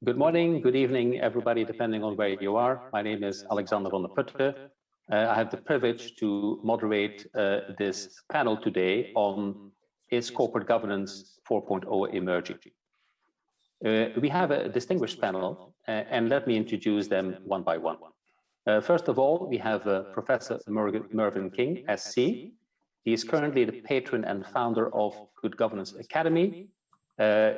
Good morning, good evening, everybody, depending on where you are. My name is Alexander van der Putte. I have the privilege to moderate this panel today on Is Corporate Governance 4.0 Emerging? We have a distinguished panel, and let me introduce them one by one. First of all, we have Professor Mervyn King, SC. He is currently the patron and founder of Good Governance Academy.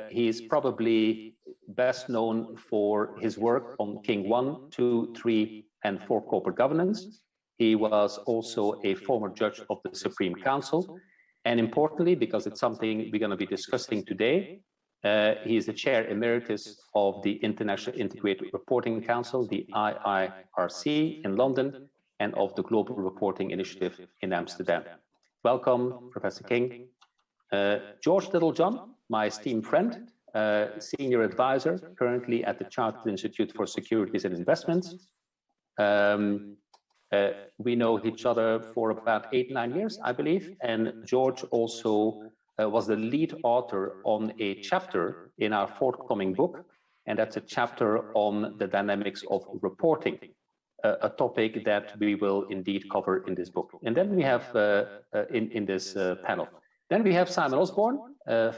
He is probably best known for his work on King 1, 2, 3, and 4 corporate governance. He was also a former judge of the Supreme Council. And importantly, because it's something we're going to be discussing today, he is the chair emeritus of the International Integrated Reporting Council, the AIFC in London, and of the Global Reporting Initiative in Amsterdam. Welcome, Professor King. George Littlejohn, my esteemed friend, senior advisor, currently at the Chartered Institute for Securities and Investments. We know each other for about 8-9 years, I believe, and George also was the lead author on a chapter in our forthcoming book, and that's a chapter on the dynamics of reporting, a topic that we will indeed cover in this book. And then we have in this panel. Then we have Simon Osborne,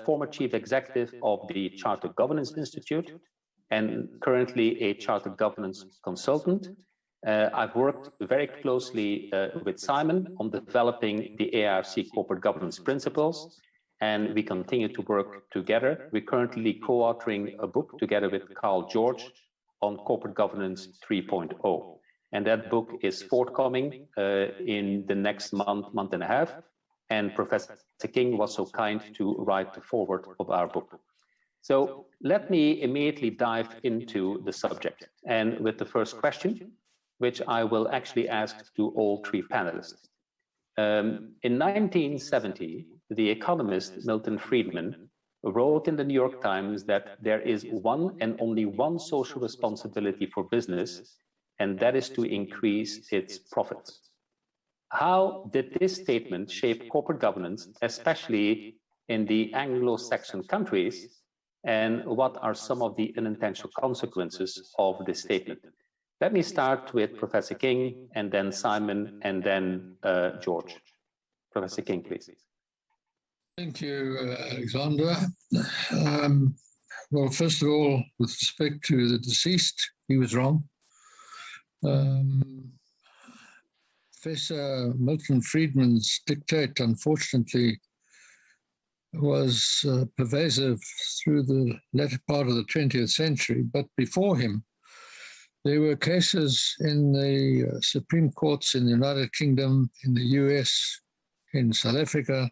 former chief executive of the Chartered Governance Institute and currently a chartered governance consultant. I've worked very closely with Simon on developing the AIFC corporate governance principles, and we continue to work together. We're currently co-authoring a book together with Carl George on corporate governance 3.0. And that book is forthcoming in the next month and a half. And Professor King was so kind to write the foreword of our book. So let me immediately dive into the subject, and with the first question, which I will actually ask to all three panelists. In 1970, the economist Milton Friedman wrote in the New York Times that there is one and only one social responsibility for business, and that is to increase its profits. How did this statement shape corporate governance, especially in the Anglo-Saxon countries, and what are some of the unintentional consequences of this statement? Let me start with Professor King, and then Simon, and then George. Professor King, please. Thank you, Alexander. Well, first of all, with respect to the deceased, he was wrong. Professor Milton Friedman's dictate, unfortunately, was pervasive through the latter part of the 20th century, but before him, there were cases in the Supreme Courts in the United Kingdom, in the US, in South Africa,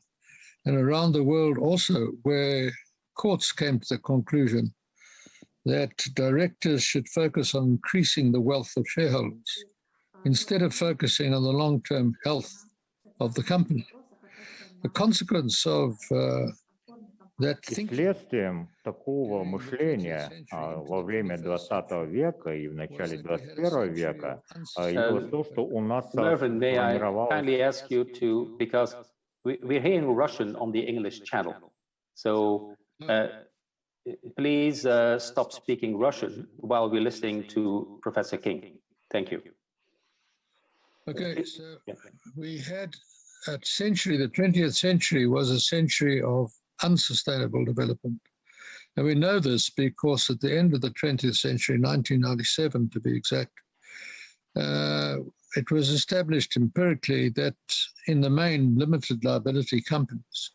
and around the world also, where courts came to the conclusion that directors should focus on increasing the wealth of shareholders instead of focusing on the long-term health of the company. The consequence of that thinking... Следствием такого мышления во время 20 века и в начале 21 века явилось то, что у нас Mervyn, may I kindly ask you to, because we're hearing Russian on the English channel, so please stop speaking Russian while we're listening to Professor King. Thank you. Okay, so we had a century, the 20th century was a century of unsustainable development. And we know this because at the end of the 20th century, 1997 to be exact, it was established empirically that in the main limited liability companies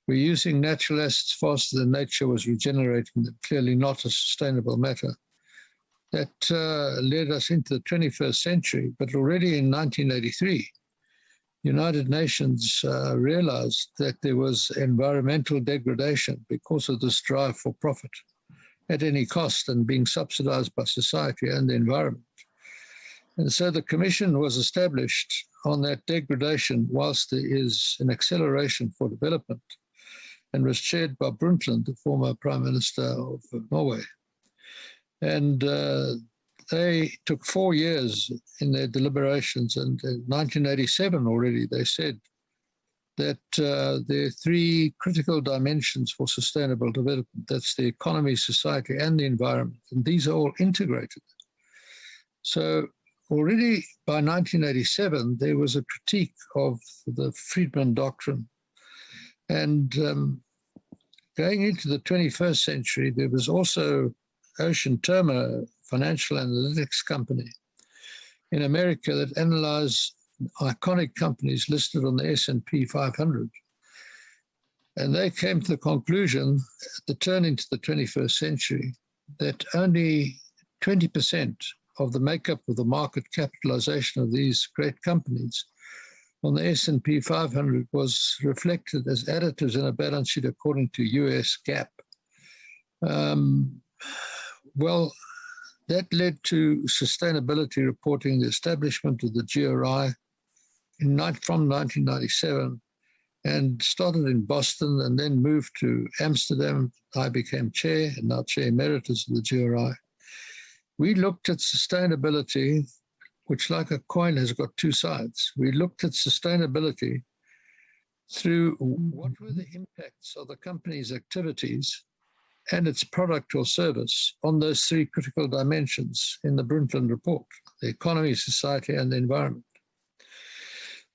were using natural assets faster than nature was regenerating them, clearly not a sustainable matter. That led us into the 21st century, but already in 1983, United Nations realized that there was environmental degradation because of this drive for profit at any cost and being subsidized by society and the environment. And so the Commission was established on that degradation whilst there is an acceleration for development, and was chaired by Brundtland, the former Prime Minister of Norway. And they took 4 years in their deliberations, and in 1987 already they said that there are three critical dimensions for sustainable development. That's the economy, society, and the environment. And these are all integrated. So already by 1987, there was a critique of the Friedman Doctrine. And going into the 21st century, there was also Ocean Terma, financial analytics company in America that analyzed iconic companies listed on the S&P 500. And they came to the conclusion at the turn into the 21st century that only 20% of the makeup of the market capitalization of these great companies on the S&P 500 was reflected as additives in a balance sheet according to US GAAP. Well, that led to sustainability reporting, the establishment of the GRI from 1997, and started in Boston and then moved to Amsterdam. I became chair and now chair emeritus of the GRI. We looked at sustainability, which like a coin has got two sides. We looked at sustainability through what were the impacts of the company's activities and its product or service on those three critical dimensions in the Brundtland Report: the economy, society, and the environment.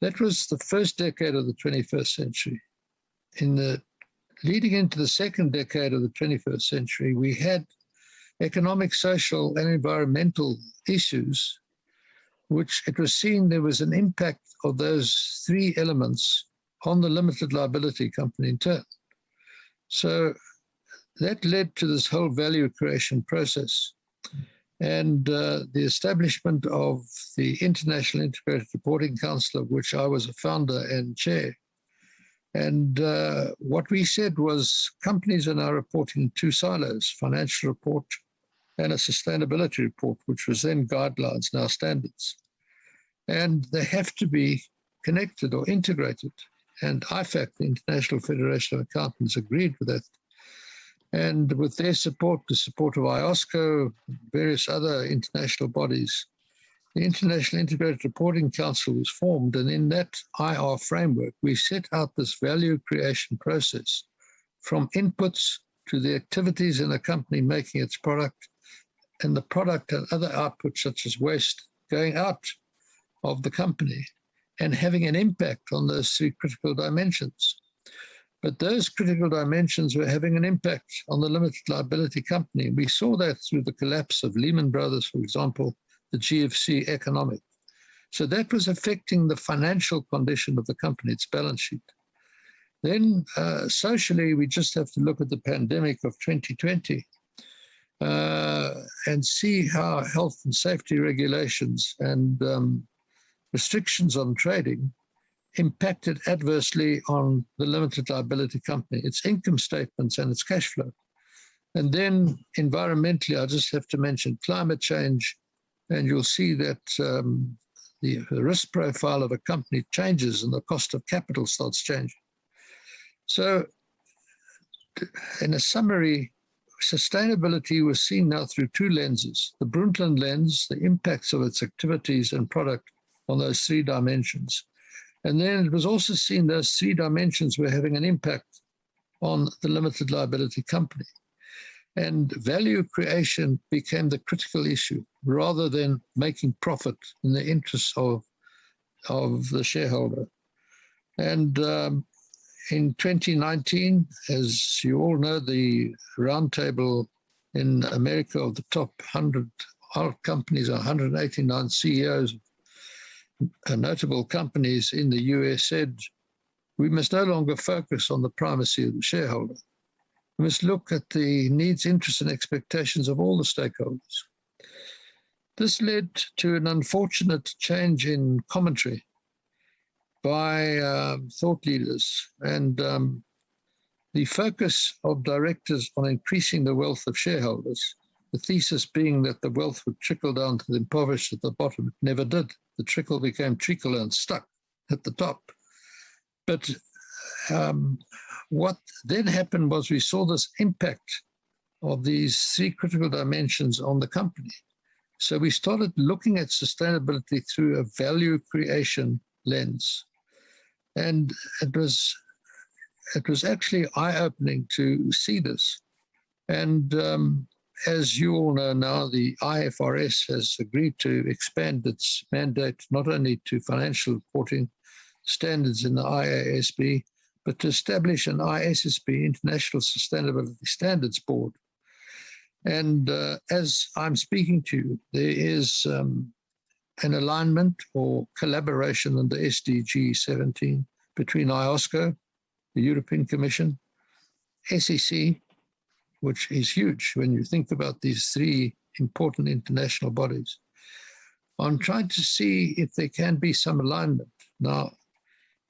That was the first decade of the 21st century. Leading into the second decade of the 21st century, we had economic, social, and environmental issues, which it was seen there was an impact of those three elements on the limited liability company in turn. So that led to this whole value creation process and the establishment of the International Integrated Reporting Council, of which I was a founder and chair. And what we said was companies are now reporting in two silos: financial report and a sustainability report, which was then guidelines, now standards. And they have to be connected or integrated. And IFAC, the International Federation of Accountants, agreed with that. And with their support, the support of IOSCO, various other international bodies, the International Integrated Reporting Council was formed. And in that IR framework, we set out this value creation process from inputs to the activities in a company making its product, and the product and other outputs such as waste going out of the company and having an impact on those three critical dimensions. But those critical dimensions were having an impact on the limited liability company. We saw that through the collapse of Lehman Brothers, for example, the GFC economic. So that was affecting the financial condition of the company, its balance sheet. Then socially, we just have to look at the pandemic of 2020 and see how health and safety regulations and restrictions on trading impacted adversely on the limited liability company, its income statements and its cash flow. And then environmentally, I just have to mention climate change, and you'll see that the risk profile of a company changes and the cost of capital starts changing. So in a summary, sustainability was seen now through two lenses: the Brundtland lens, the impacts of its activities and product on those three dimensions. And then it was also seen those three dimensions were having an impact on the limited liability company. And value creation became the critical issue rather than making profit in the interests of the shareholder. And in 2019, as you all know, the roundtable in America of the top 100 companies, 189 CEOs, notable companies in the US said, we must no longer focus on the primacy of the shareholder. We must look at the needs, interests, and expectations of all the stakeholders. This led to an unfortunate change in commentary by thought leaders, and the focus of directors on increasing the wealth of shareholders, the thesis being that the wealth would trickle down to the impoverished at the bottom. It never did. The trickle became treacle and stuck at the top. But what then happened was we saw this impact of these three critical dimensions on the company. So we started looking at sustainability through a value creation lens. And it was actually eye-opening to see this. And as you all know now, the IFRS has agreed to expand its mandate not only to financial reporting standards in the IASB, but to establish an ISSB, International Sustainability Standards Board. And as I'm speaking to you, there is an alignment or collaboration under SDG 17 between IOSCO, the European Commission, SEC, which is huge when you think about these three important international bodies, on trying to see if there can be some alignment. Now,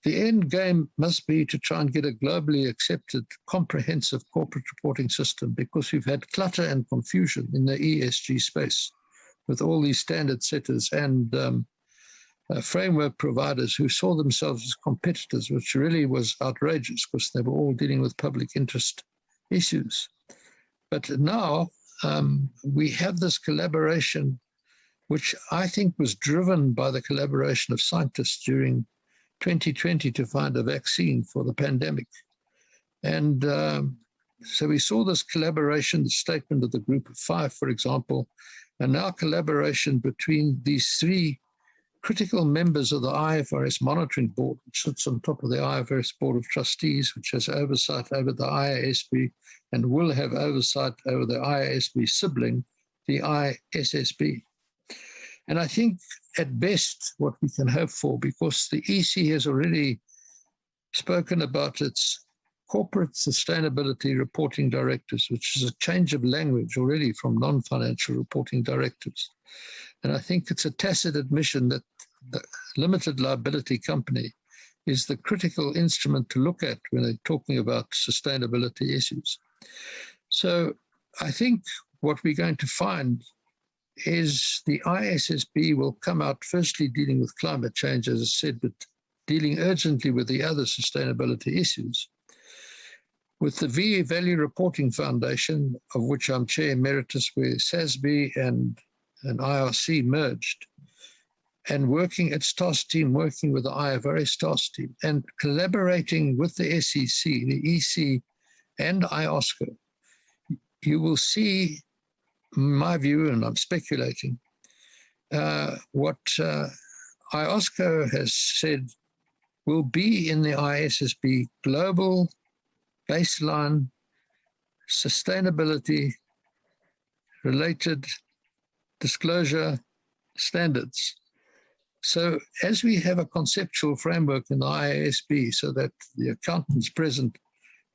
the end game must be to try and get a globally accepted, comprehensive corporate reporting system, because we've had clutter and confusion in the ESG space with all these standard setters and framework providers who saw themselves as competitors, which really was outrageous because they were all dealing with public interest issues. But now we have this collaboration, which I think was driven by the collaboration of scientists during 2020 to find a vaccine for the pandemic. And so we saw this collaboration, the statement of the Group of Five, for example, and now collaboration between these three critical members of the IFRS Monitoring Board, which sits on top of the IFRS Board of Trustees, which has oversight over the IASB and will have oversight over the IASB sibling, the ISSB. And I think at best what we can hope for, because the EC has already spoken about its corporate sustainability reporting directives, which is a change of language already from non-financial reporting directives. And I think it's a tacit admission that the limited liability company is the critical instrument to look at when they're talking about sustainability issues. So I think what we're going to find is the ISSB will come out firstly dealing with climate change, as I said, but dealing urgently with the other sustainability issues. With the VE Value Reporting Foundation, of which I'm Chair Emeritus, where SASB and IRC merged, and working its task team, working with the IFRS task team, and collaborating with the SEC, the EC, and IOSCO, you will see, in my view, and I'm speculating, what IOSCO has said will be in the ISSB global baseline sustainability related disclosure standards. So as we have a conceptual framework in the IASB, so that the accountants present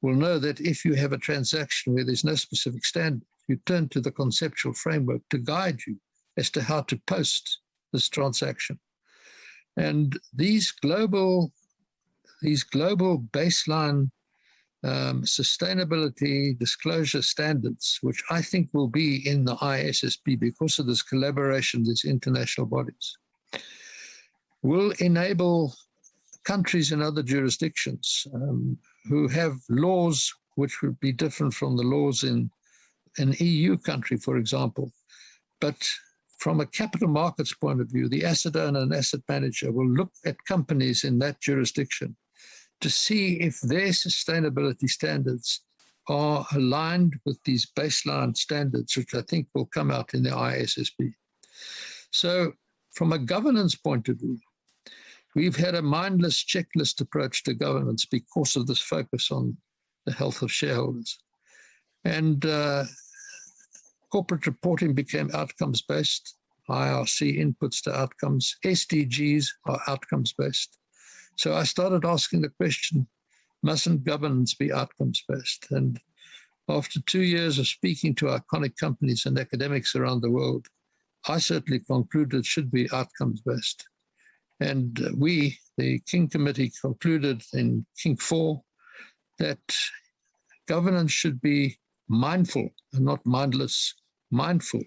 will know that if you have a transaction where there's no specific standard, you turn to the conceptual framework to guide you as to how to post this transaction. And these global baseline sustainability disclosure standards, which I think will be in the ISSB because of this collaboration with international bodies, will enable countries in other jurisdictions who have laws which would be different from the laws in an EU country, for example. But from a capital markets point of view, the asset owner and asset manager will look at companies in that jurisdiction to see if their sustainability standards are aligned with these baseline standards, which I think will come out in the ISSB. So from a governance point of view, we've had a mindless checklist approach to governance because of this focus on the health of shareholders. And corporate reporting became outcomes-based. IRC inputs to outcomes. SDGs are outcomes-based. So I started asking the question, mustn't governance be outcomes-based? And after 2 years of speaking to iconic companies and academics around the world, I certainly concluded it should be outcomes-based. And we, the King Committee, concluded in King 4 that governance should be mindful and not mindless, mindful.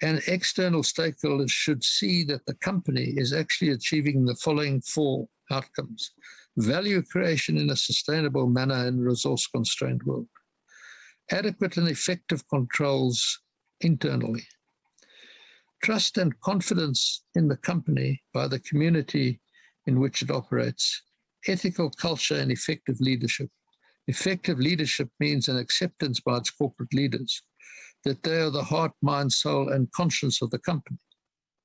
And external stakeholders should see that the company is actually achieving the following 4 outcomes: value creation in a sustainable manner in a resource-constrained world, adequate and effective controls internally, trust and confidence in the company by the community in which it operates, ethical culture and effective leadership. Effective leadership means an acceptance by its corporate leaders that they are the heart, mind, soul, and conscience of the company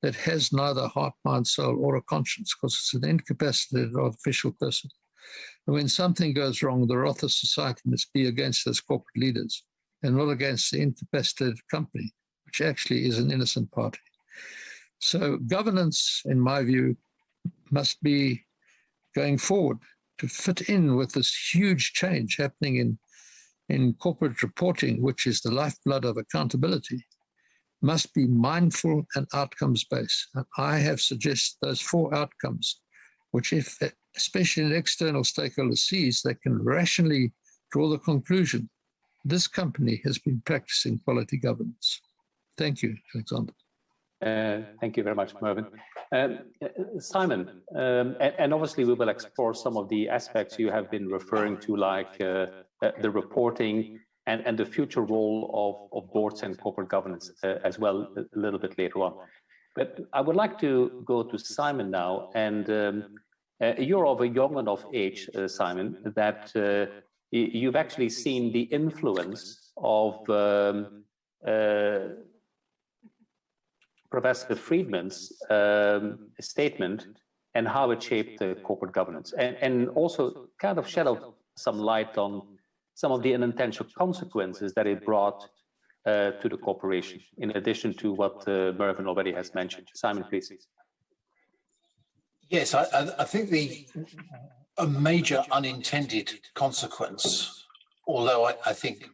that has neither heart, mind, soul, or a conscience because it's an incapacitated artificial person. And when something goes wrong, the wrath of society must be against those corporate leaders and not against the incapacitated company, which actually is an innocent party. So governance, in my view, must be going forward to fit in with this huge change happening in corporate reporting, which is the lifeblood of accountability, must be mindful and outcomes-based. And I have suggested those 4 outcomes, which if especially an external stakeholder sees, they can rationally draw the conclusion, this company has been practicing quality governance. Thank you, Alexander. Thank you very much, Mervyn. Simon, and obviously we will explore some of the aspects you have been referring to, like the reporting and the future role of boards and corporate governance as well a little bit later on. But I would like to go to Simon now, and you're of a young enough age, Simon, that you've actually seen the influence of Professor Friedman's statement and how it shaped corporate governance, and also kind of shed some light on some of the unintentional consequences that it brought to the corporation, in addition to what Mervyn already has mentioned. Simon, please. Yes, I think a major unintended consequence, although I think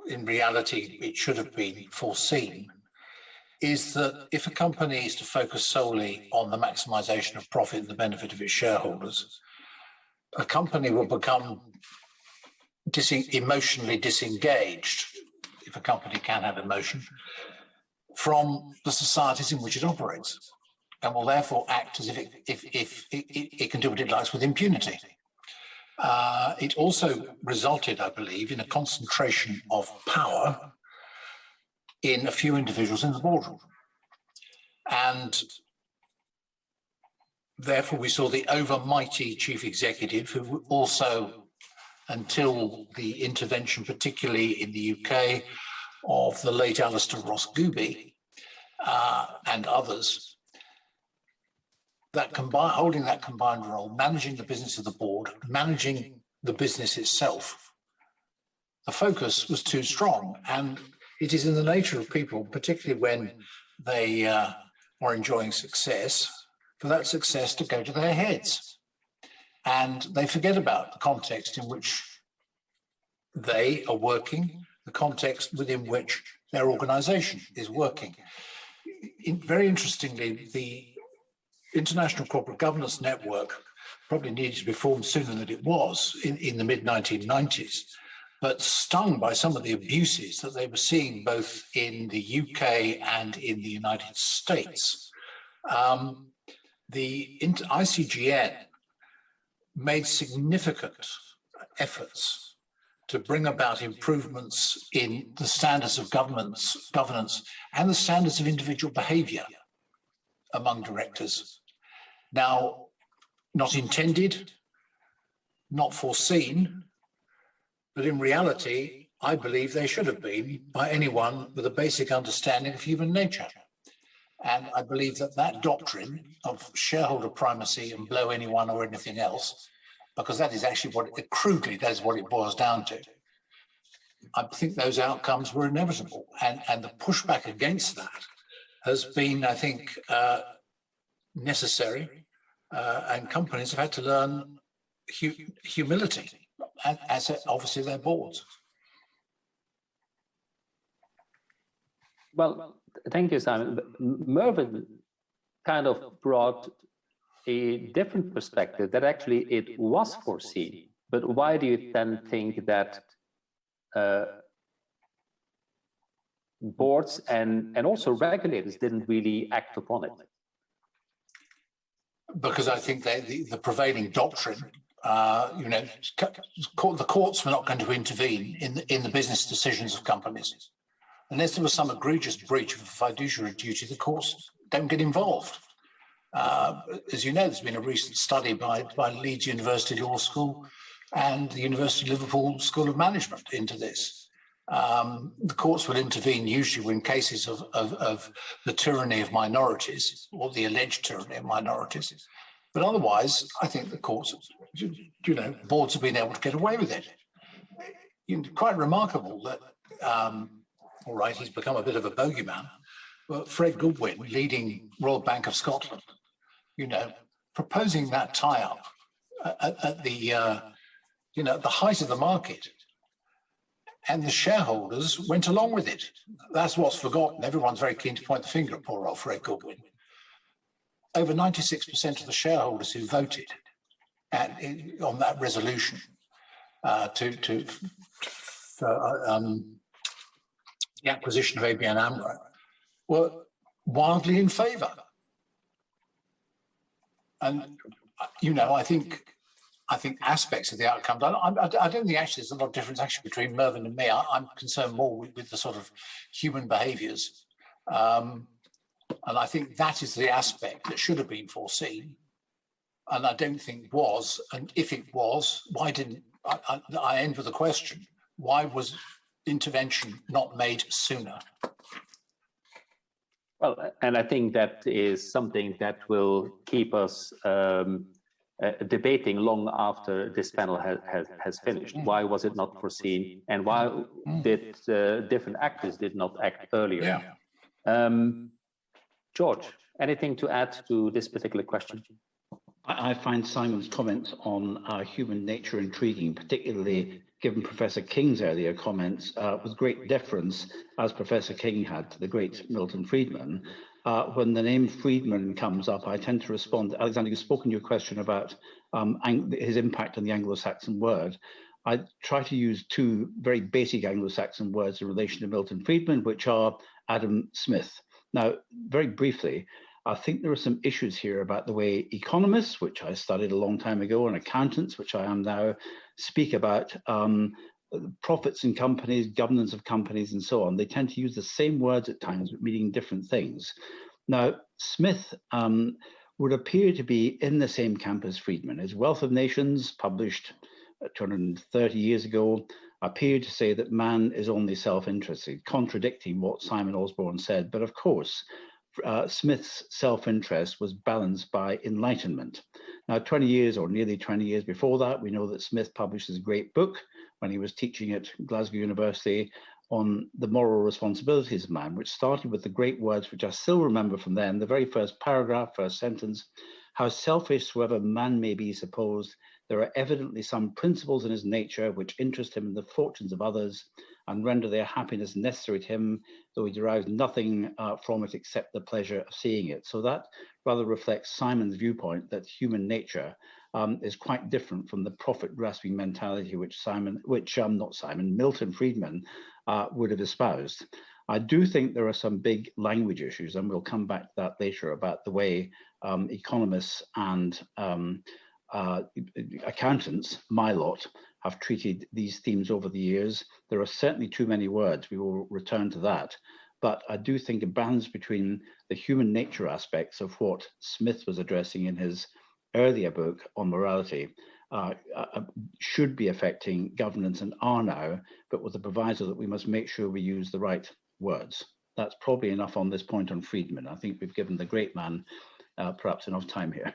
in reality it should have been foreseen, is that if a company is to focus solely on the maximization of profit and the benefit of its shareholders, a company will become emotionally disengaged, if a company can have emotion, from the societies in which it operates, and will therefore act as if it can do what it likes with impunity. It also resulted, I believe, in a concentration of power in a few individuals in the boardroom. And therefore we saw the overmighty chief executive, who also, until the intervention, particularly in the UK, of the late Alistair Ross-Gooby and others, holding that combined role, managing the business of the board, managing the business itself, the focus was too strong. And it is in the nature of people, particularly when they are enjoying success, for that success to go to their heads. And they forget about the context in which they are working, the context within which their organization is working. Very interestingly, the International Corporate Governance Network probably needed to be formed sooner than it was in the mid-1990s. But stung by some of the abuses that they were seeing both in the UK and in the United States, the ICGN made significant efforts to bring about improvements in the standards of governance and the standards of individual behaviour among directors. Now, not intended, not foreseen, but in reality, I believe they should have been by anyone with a basic understanding of human nature. And I believe that doctrine of shareholder primacy and blow anyone or anything else, because that is actually crudely, that is what it boils down to. I think those outcomes were inevitable. And the pushback against that has been, I think, necessary. And companies have had to learn humility, as obviously their boards. Well, thank you, Simon. Mervyn kind of brought a different perspective that actually it was foreseen. But why do you then think that boards and also regulators didn't really act upon it? Because I think the prevailing doctrine, the courts were not going to intervene in the business decisions of companies. Unless there was some egregious breach of a fiduciary duty, the courts don't get involved. As you know, there's been a recent study by Leeds University Law School and the University of Liverpool School of Management into this. The courts will intervene usually when cases of the tyranny of minorities or the alleged tyranny of minorities. But otherwise, I think the courts, boards have been able to get away with it. Quite remarkable that, all right, he's become a bit of a bogeyman, but Fred Goodwin, leading Royal Bank of Scotland, proposing that tie-up at the height of the market, and the shareholders went along with it. That's what's forgotten. Everyone's very keen to point the finger at poor old Fred Goodwin. Over 96% of the shareholders who voted on that resolution the acquisition of ABN AMRO were wildly in favour. And, I think aspects of the outcome, I don't think actually there's a lot of difference actually between Mervyn and me. I'm concerned more with the sort of human behaviours. And I think that is the aspect that should have been foreseen. And I don't think was, and if it was, why didn't, I end with a question. Why was intervention not made sooner? Well, and I think that is something that will keep us debating long after this panel has finished. Why was it not foreseen, and why did different actors did not act earlier? Yeah. George, anything to add to this particular question? I find Simon's comments on human nature intriguing, particularly given Professor King's earlier comments with great deference, as Professor King had to the great Milton Friedman. When the name Friedman comes up, I tend to respond. Alexander, you've spoken to your question about his impact on the Anglo-Saxon word. I try to use two very basic Anglo-Saxon words in relation to Milton Friedman, which are Adam Smith. Now, very briefly, I think there are some issues here about the way economists, which I studied a long time ago, and accountants, which I am now, speak about profits in companies, governance of companies, and so on. They tend to use the same words at times, but meaning different things. Now, Smith would appear to be in the same camp as Friedman. His Wealth of Nations, published 230 years ago, appeared to say that man is only self-interested, contradicting what Simon Osborne said. But of course, Smith's self-interest was balanced by enlightenment. Now, 20 years or nearly 20 years before that, we know that Smith published his great book when he was teaching at Glasgow University on the moral responsibilities of man, which started with the great words, which I still remember from then, the very first paragraph, first sentence: how selfish soever man may be supposed, there are evidently some principles in his nature which interest him in the fortunes of others and render their happiness necessary to him, though he derives nothing from it except the pleasure of seeing it. So that rather reflects Simon's viewpoint that human nature is quite different from the profit-grasping mentality which Milton Friedman would have espoused. I do think there are some big language issues, and we'll come back to that later, about the way economists and accountants, my lot, have treated these themes over the years. There are certainly too many words. We will return to that. But I do think a balance between the human nature aspects of what Smith was addressing in his earlier book on morality should be affecting governance and are now, but with the proviso that we must make sure we use the right words. That's probably enough on this point on Friedman. I think we've given the great man perhaps enough time here.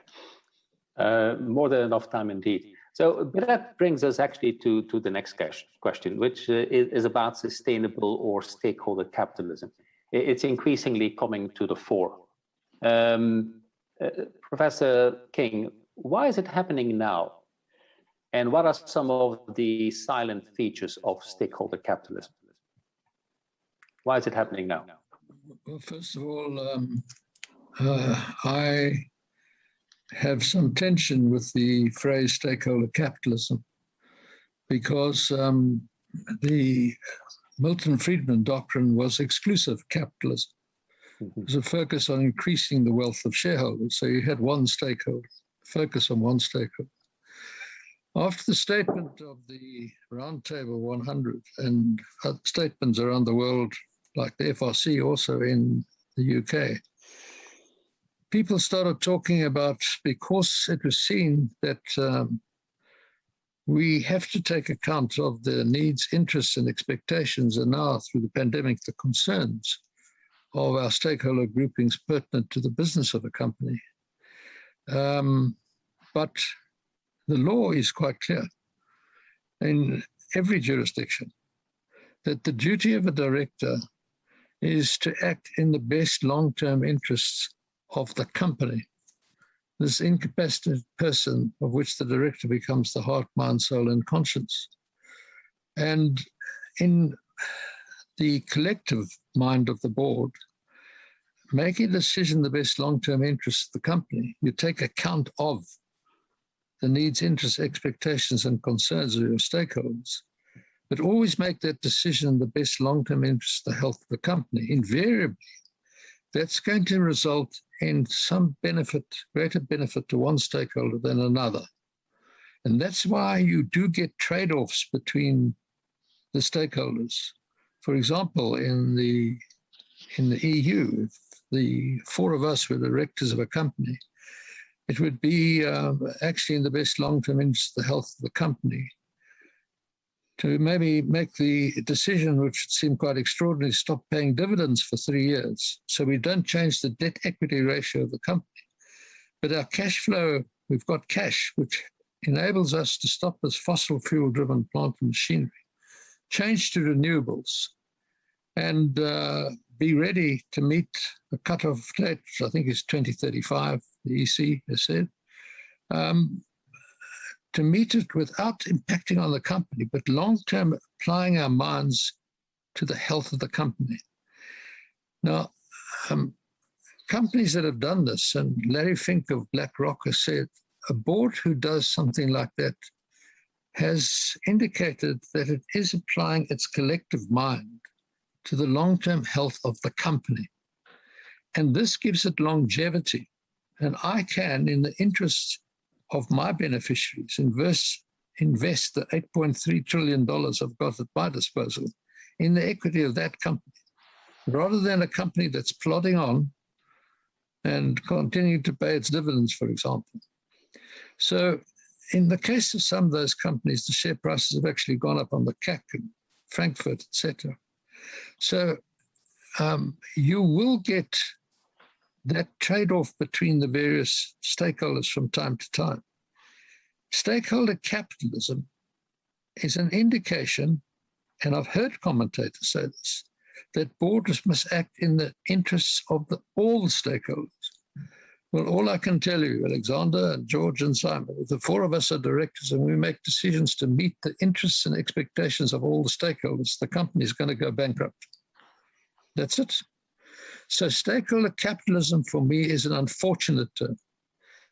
More than enough time indeed. So but that brings us actually to the next question, which is about sustainable or stakeholder capitalism. It's increasingly coming to the fore. Professor King, why is it happening now? And what are some of the silent features of stakeholder capitalism? Why is it happening now? Well, first of all, I have some tension with the phrase stakeholder capitalism because the Milton Friedman doctrine was exclusive capitalism. It was a focus on increasing the wealth of shareholders. So you had one stakeholder, focus on one stakeholder. After the statement of the Roundtable 100 and statements around the world, like the FRC also in the UK, people started talking about, because it was seen that we have to take account of the needs, interests, and expectations, and now through the pandemic, the concerns of our stakeholder groupings pertinent to the business of a company. But the law is quite clear in every jurisdiction that the duty of a director is to act in the best long-term interests of the company. This incapacitated person of which the director becomes the heart, mind, soul, and conscience. And in the collective mind of the board, making a decision in the best long-term interests of the company, you take account of the needs, interests, expectations, and concerns of your stakeholders, but always make that decision in the best long-term interests of the health of the company. Invariably, that's going to result in some benefit, greater benefit to one stakeholder than another. And that's why you do get trade-offs between the stakeholders. For example, in the EU, if the four of us were directors of a company, it would be actually in the best long-term interest of the health of the company to maybe make the decision, which seemed quite extraordinary, stop paying dividends for 3 years. So we don't change the debt equity ratio of the company. But our cash flow, we've got cash, which enables us to stop this fossil fuel-driven plant and machinery, change to renewables, and be ready to meet a cut-off date, which I think is 2035, the EC has said, to meet it without impacting on the company, but long-term applying our minds to the health of the company. Now, companies that have done this, and Larry Fink of Blackrock has said, a board who does something like that has indicated that it is applying its collective mind to the long-term health of the company. And this gives it longevity. And I can, in the interests of my beneficiaries, invest the $8.3 trillion I've got at my disposal in the equity of that company, rather than a company that's plodding on and continuing to pay its dividends, for example. So in the case of some of those companies, the share prices have actually gone up on the CAC and Frankfurt, etc. So you will get that trade-off between the various stakeholders from time to time. Stakeholder capitalism is an indication, and I've heard commentators say this, that boards must act in the interests of all the stakeholders. Well, all I can tell you, Alexander and George and Simon, if the four of us are directors and we make decisions to meet the interests and expectations of all the stakeholders, the company is going to go bankrupt. That's it. So stakeholder capitalism for me is an unfortunate term,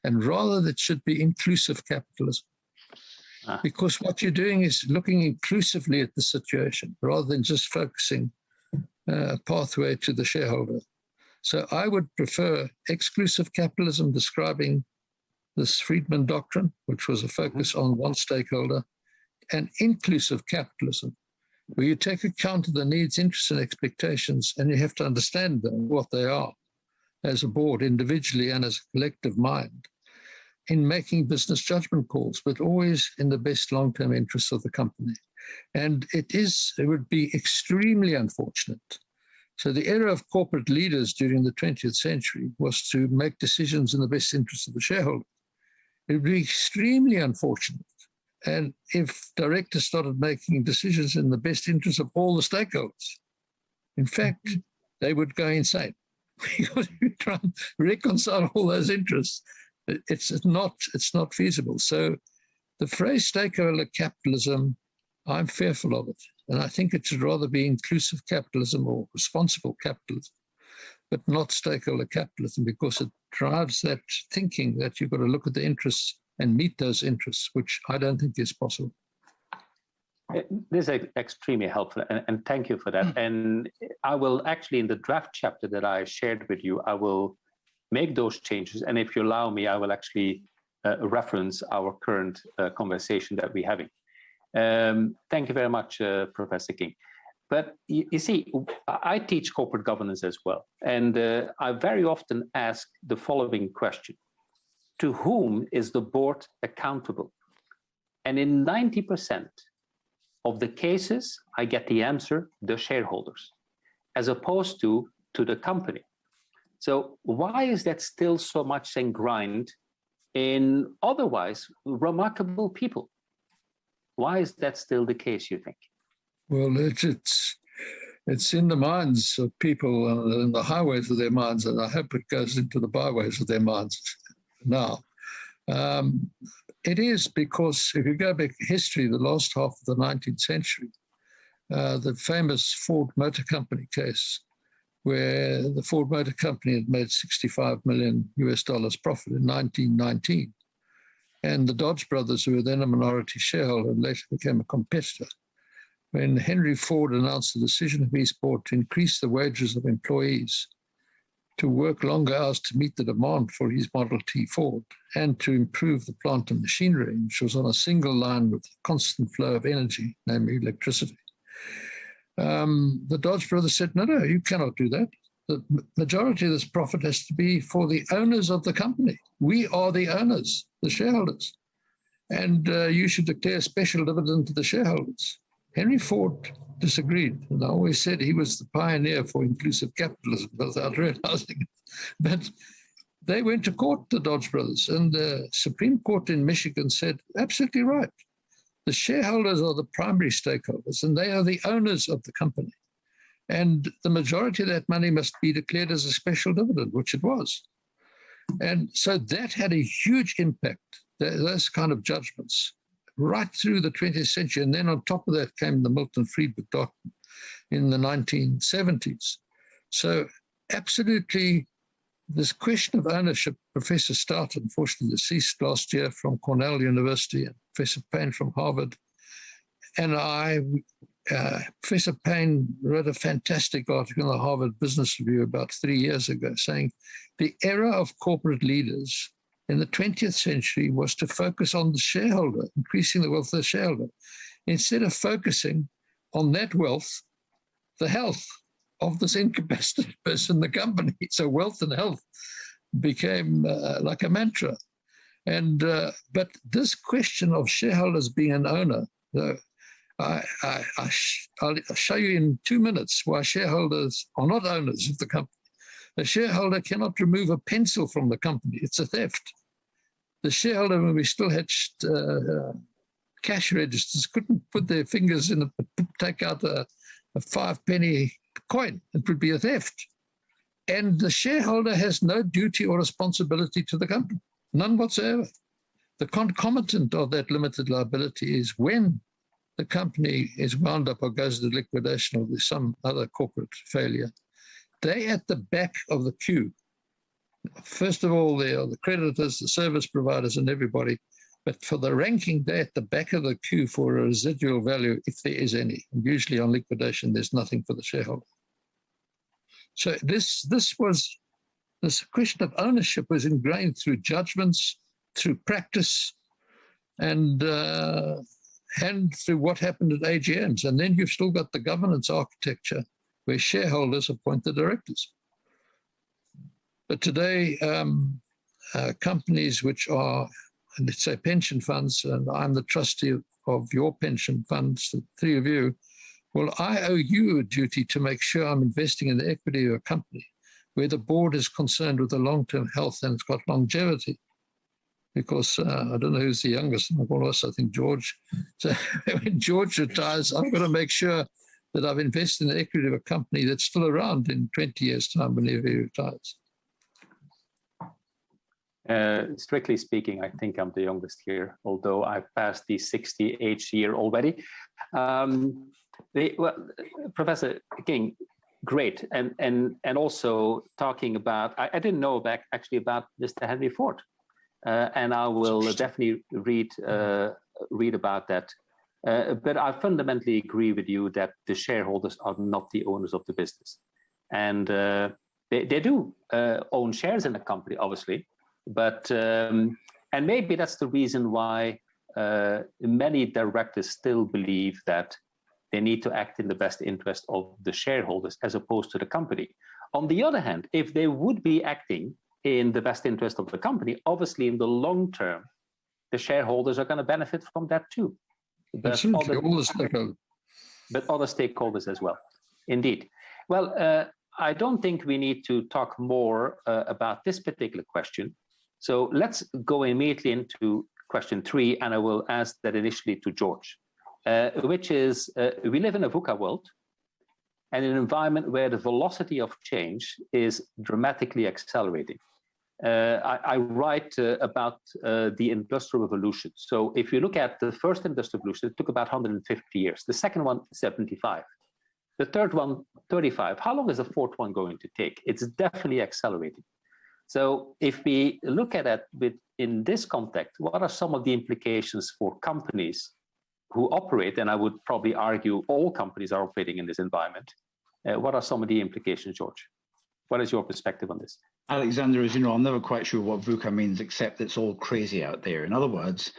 and rather that should be inclusive capitalism. Because what you're doing is looking inclusively at the situation rather than just focusing a pathway to the shareholder. So I would prefer exclusive capitalism describing this Friedman doctrine, which was a focus on one stakeholder, and inclusive capitalism, where you take account of the needs, interests, and expectations, and you have to understand them, what they are, as a board, individually and as a collective mind, in making business judgment calls, but always in the best long-term interests of the company. And it would be extremely unfortunate. So the era of corporate leaders during the 20th century was to make decisions in the best interest of the shareholder. It would be extremely unfortunate. And if directors started making decisions in the best interest of all the stakeholders, in fact, they would go insane because you try and reconcile all those interests. It's not feasible. So the phrase stakeholder capitalism, I'm fearful of it. And I think it should rather be inclusive capitalism or responsible capitalism, but not stakeholder capitalism, because it drives that thinking that you've got to look at the interests and meet those interests, which I don't think is possible. This is extremely helpful, and thank you for that. And I will actually, in the draft chapter that I shared with you, I will make those changes. And if you allow me, I will actually reference our current conversation that we're having. Thank you very much, Professor King. But you see, I teach corporate governance as well. And I very often ask the following question: to whom is the board accountable? And in 90% of the cases, I get the answer, the shareholders, as opposed to the company. So why is that still so much ingrained in otherwise remarkable people? Why is that still the case, you think? Well, it's in the minds of people, in the highways of their minds, and I hope it goes into the byways of their minds now. It is because if you go back in history, the last half of the 19th century, the famous Ford Motor Company case, where the Ford Motor Company had made $65 million profit in 1919. And the Dodge brothers, who were then a minority shareholder and later became a competitor, when Henry Ford announced the decision of his board to increase the wages of employees, to work longer hours to meet the demand for his Model T Ford, and to improve the plant and machinery, which was on a single line with a constant flow of energy, namely electricity. The Dodge brothers said, no, you cannot do that. The majority of this profit has to be for the owners of the company. We are the owners, the shareholders. And you should declare a special dividend to the shareholders. Henry Ford disagreed, and I always said he was the pioneer for inclusive capitalism without realizing it. But they went to court, the Dodge brothers, and the Supreme Court in Michigan said, absolutely right. The shareholders are the primary stakeholders, and they are the owners of the company. And the majority of that money must be declared as a special dividend, which it was. And so that had a huge impact, those kind of judgments, right through the 20th century. And then on top of that came the Milton Friedman doctrine in the 1970s. So absolutely, this question of ownership, Professor Stout, unfortunately deceased last year from Cornell University, and Professor Payne from Harvard, and Professor Payne wrote a fantastic article in the Harvard Business Review about 3 years ago saying the error of corporate leaders in the 20th century was to focus on the shareholder, increasing the wealth of the shareholder, instead of focusing on that wealth, the health of this incapacitated person in the company. So wealth and health became like a mantra. And but this question of shareholders being an owner, I'll show you in 2 minutes why shareholders are not owners of the company. A shareholder cannot remove a pencil from the company. It's a theft. The shareholder, when we still had cash registers, couldn't put their fingers in it, take out a 5-penny coin. It would be a theft. And the shareholder has no duty or responsibility to the company, none whatsoever. The concomitant of that limited liability is when the company is wound up or goes into liquidation or there's some other corporate failure, they're at the back of the queue. First of all, they are the creditors, the service providers, and everybody. But for the ranking, they're at the back of the queue for a residual value, if there is any. And usually on liquidation, there's nothing for the shareholder. So this question of ownership was ingrained through judgments, through practice, and through what happened at AGMs. And then you've still got the governance architecture where shareholders appoint the directors. But today, companies which are, let's say, pension funds, and I'm the trustee of your pension funds, the three of you, well, I owe you a duty to make sure I'm investing in the equity of a company where the board is concerned with the long-term health and it's got longevity. Because I don't know who's the youngest of all of us, I think George. So when George retires, I've got to make sure that I've invested in the equity of a company that's still around in 20 years' time whenever he retires. Strictly speaking, I think I'm the youngest here, although I've passed the 60 age year already. Well, Professor King, great. And also talking about, I didn't know actually about Mr. Henry Ford. And I will definitely read about that. But I fundamentally agree with you that the shareholders are not the owners of the business. And they do own shares in the company, obviously. But and maybe that's the reason why many directors still believe that they need to act in the best interest of the shareholders as opposed to the company. On the other hand, if they would be acting in the best interest of the company, obviously in the long term, the shareholders are going to benefit from that too. But other stakeholders as well. Indeed. Well, I don't think we need to talk more about this particular question. So let's go immediately into question 3, and I will ask that initially to George, which is, we live in a VUCA world and an environment where the velocity of change is dramatically accelerating. I write about the Industrial Revolution. So if you look at the first Industrial Revolution, it took about 150 years. The second one, 75. The third one, 35. How long is the fourth one going to take? It's definitely accelerating. So if we look at it in this context, what are some of the implications for companies who operate, and I would probably argue all companies are operating in this environment. What are some of the implications, George? What is your perspective on this? Alexander, as you know, I'm never quite sure what VUCA means, except it's all crazy out there. In other words,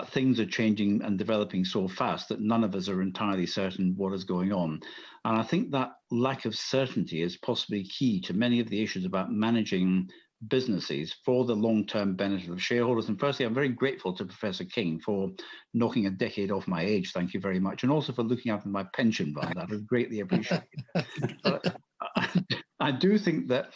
things are changing and developing so fast that none of us are entirely certain what is going on. And I think that lack of certainty is possibly key to many of the issues about managing businesses for the long-term benefit of shareholders. And firstly, I'm very grateful to Professor King for knocking a decade off my age. Thank you very much. And also for looking after my pension fund. That is greatly appreciated. I do think that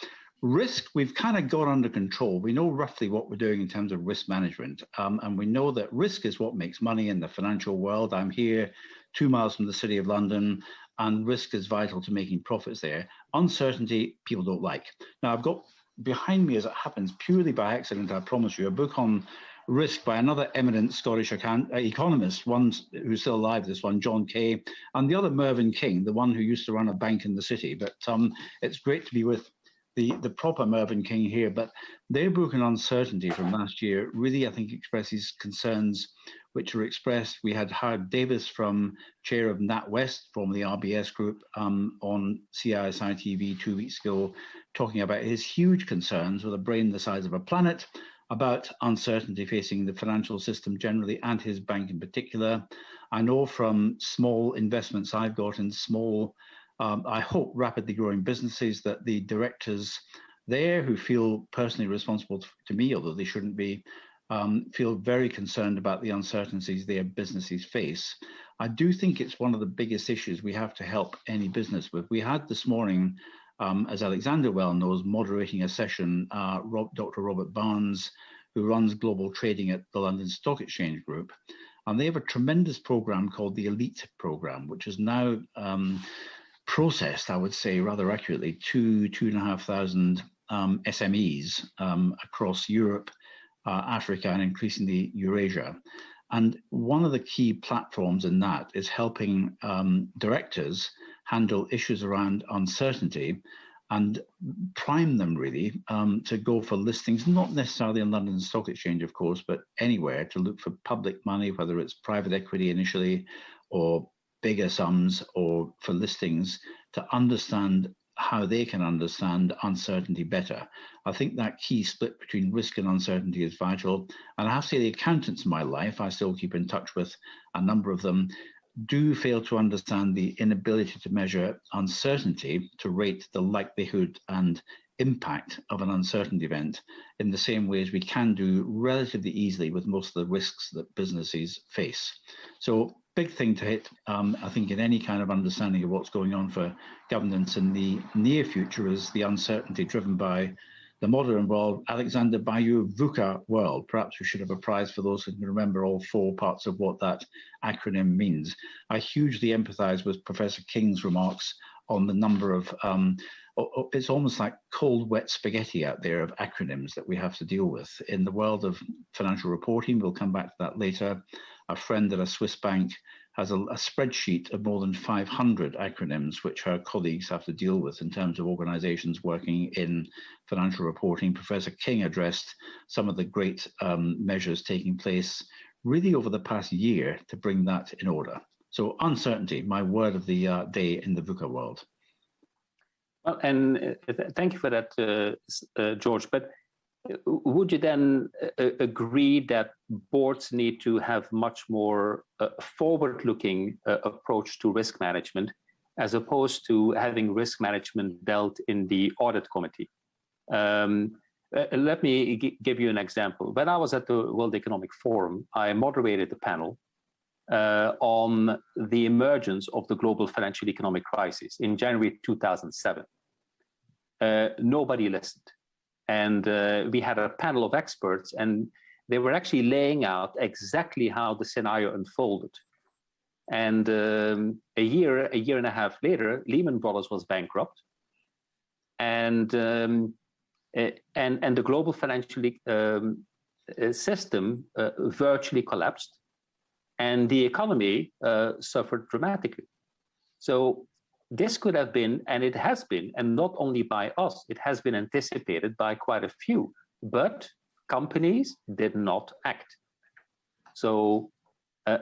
risk, we've kind of got under control. We know roughly what we're doing in terms of risk management. And we know that risk is what makes money in the financial world. I'm here 2 miles from the City of London, and risk is vital to making profits there. Uncertainty, people don't like. Now, I've got behind me, as it happens, purely by accident, I promise you, a book on risk by another eminent Scottish economist, one who's still alive, this one, John Kay, and the other Mervyn King, the one who used to run a bank in the city. But it's great to be with the proper Mervyn King here. But their book on uncertainty from last year really, I think, expresses concerns which were expressed. We had Howard Davis, chair of NatWest, formerly RBS Group, on CISI TV 2 weeks ago, talking about his huge concerns with a brain the size of a planet about uncertainty facing the financial system generally and his bank in particular. I know from small investments I've got in small, I hope rapidly growing businesses, that the directors there, who feel personally responsible to me, although they shouldn't be, feel very concerned about the uncertainties their businesses face. I do think it's one of the biggest issues we have to help any business with. We had this morning, as Alexander well knows, moderating a session, Dr. Robert Barnes, who runs global trading at the London Stock Exchange Group. And they have a tremendous program called the Elite Program, which is now processed, I would say rather accurately, 2,500 SMEs across Europe, Africa, and increasingly Eurasia. And one of the key platforms in that is helping directors handle issues around uncertainty and prime them really to go for listings, not necessarily on London Stock Exchange, of course, but anywhere, to look for public money, whether it's private equity initially or bigger sums, or for listings, to understand how they can understand uncertainty better. I think that key split between risk and uncertainty is vital. And I have to say, the accountants in my life, I still keep in touch with a number of them, do fail to understand the inability to measure uncertainty to rate the likelihood and impact of an uncertain event in the same way as we can do relatively easily with most of the risks that businesses face. So big thing to hit, I think, in any kind of understanding of what's going on for governance in the near future is the uncertainty driven by the modern world, Alexander Bayou VUCA world. Perhaps we should have a prize for those who can remember all 4 parts of what that acronym means. I hugely empathize with Professor King's remarks on the number of, it's almost like cold, wet spaghetti out there of acronyms that we have to deal with. In the world of financial reporting, we'll come back to that later. A friend at a Swiss bank has a spreadsheet of more than 500 acronyms, which her colleagues have to deal with in terms of organizations working in financial reporting. Professor King addressed some of the great measures taking place really over the past year to bring that in order. So uncertainty, my word of the day in the VUCA world. Well, and thank you for that, George. But would you then agree that boards need to have much more forward-looking approach to risk management, as opposed to having risk management dealt in the audit committee? Let me give you an example. When I was at the World Economic Forum, I moderated a panel on the emergence of the global financial economic crisis in January 2007. Nobody listened. And we had a panel of experts, and they were actually laying out exactly how the scenario unfolded. And a year and a half later, Lehman Brothers was bankrupt, and the global financial system virtually collapsed, and the economy suffered dramatically. So this could have been, and it has been, and not only by us, it has been anticipated by quite a few, but companies did not act. So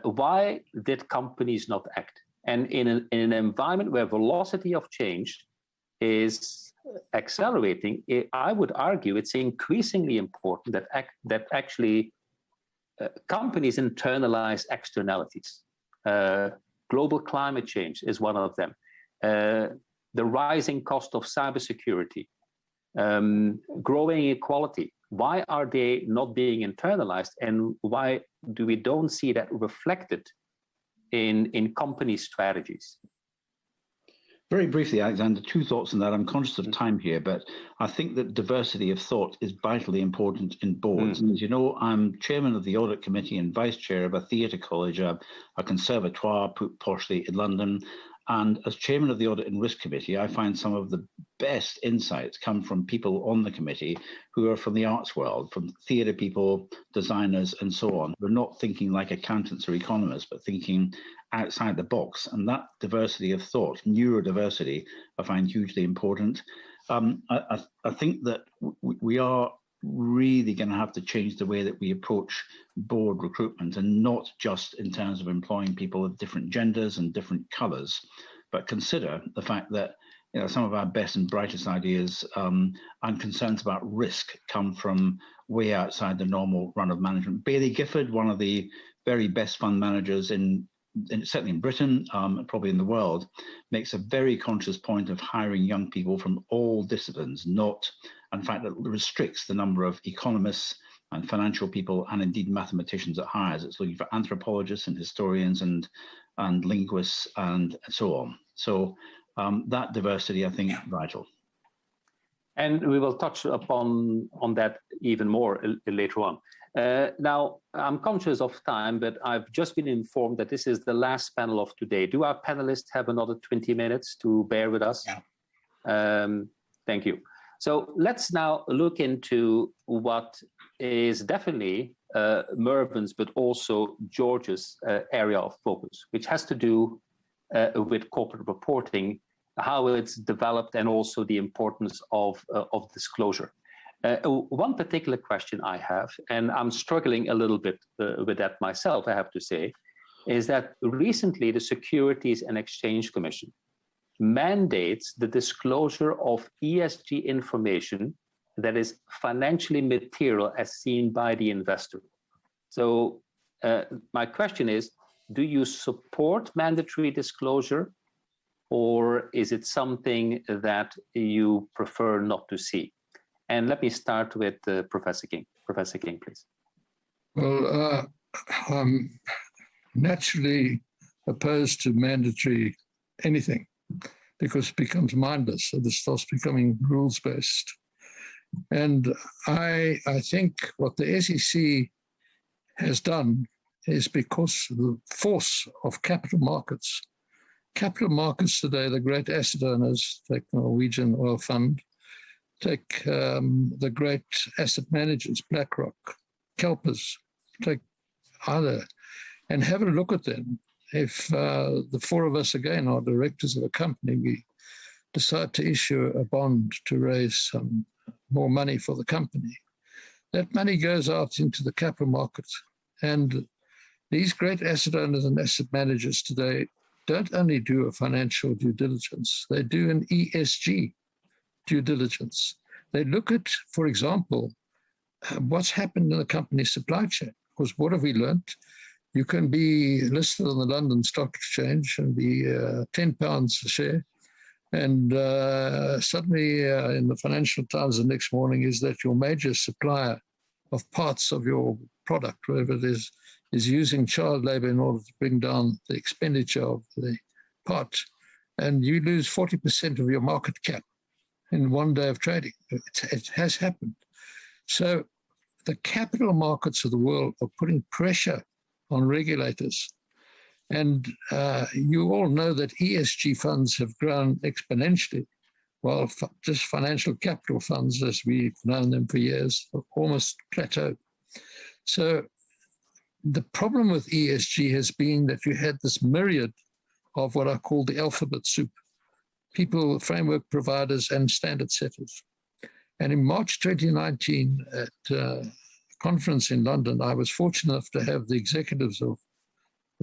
why did companies not act? And in an environment where velocity of change is accelerating, I would argue it's increasingly important that actually companies internalize externalities. Global climate change is one of them. The rising cost of cybersecurity, growing inequality. Why are they not being internalized, and why do we don't see that reflected in company strategies? Very briefly, Alexander, two thoughts on that. I'm conscious of time here, but I think that diversity of thought is vitally important in boards. And as you know, I'm chairman of the audit committee and vice chair of a theatre college, a conservatoire put poshly in London. And as chairman of the Audit and Risk Committee, I find some of the best insights come from people on the committee who are from the arts world, from theatre people, designers, and so on. We're not thinking like accountants or economists, but thinking outside the box. And that diversity of thought, neurodiversity, I find hugely important. I think that we are really going to have to change the way that we approach board recruitment, and not just in terms of employing people of different genders and different colours, but consider the fact that some of our best and brightest ideas and concerns about risk come from way outside the normal run of management. Baillie Gifford, one of the very best fund managers certainly in Britain, probably in the world, makes a very conscious point of hiring young people from all disciplines, in fact, that restricts the number of economists and financial people and indeed mathematicians it hires. It's looking for anthropologists and historians and linguists and so on. So that diversity, I think, is vital. And we will touch upon that even more later on. Now, I'm conscious of time, but I've just been informed that this is the last panel of today. Do our panelists have another 20 minutes to bear with us? Yeah. Thank you. So let's now look into what is definitely Mervyn's, but also George's area of focus, which has to do with corporate reporting, how it's developed, and also the importance of disclosure. One particular question I have, and I'm struggling a little bit with that myself, I have to say, is that recently the Securities and Exchange Commission mandates the disclosure of ESG information that is financially material as seen by the investor. So my question is, do you support mandatory disclosure, or is it something that you prefer not to see? And let me start with Professor King. Professor King, please. Well, I'm naturally opposed to mandatory anything, because it becomes mindless, so this starts becoming rules-based. And I think what the SEC has done is because of the force of capital markets. Capital markets today, the great asset owners, take the Norwegian oil fund, take the great asset managers, Blackrock, Kelpers, take either, and have a look at them. If the four of us, again, are directors of a company, we decide to issue a bond to raise some more money for the company, that money goes out into the capital market. And these great asset owners and asset managers today don't only do a financial due diligence, they do an ESG due diligence. They look at, for example, what's happened in the company's supply chain. Because what have we learned? You can be listed on the London Stock Exchange and be £10 a share. And suddenly in the Financial Times the next morning is that your major supplier of parts of your product, whatever it is using child labor in order to bring down the expenditure of the part. And you lose 40% of your market cap in one day of trading. It has happened. So the capital markets of the world are putting pressure on regulators. And you all know that ESG funds have grown exponentially, while just financial capital funds, as we've known them for years, have almost plateaued. So the problem with ESG has been that you had this myriad of what I call the alphabet soup, people, framework providers, and standard setters. And in March 2019, at a conference in London, I was fortunate enough to have the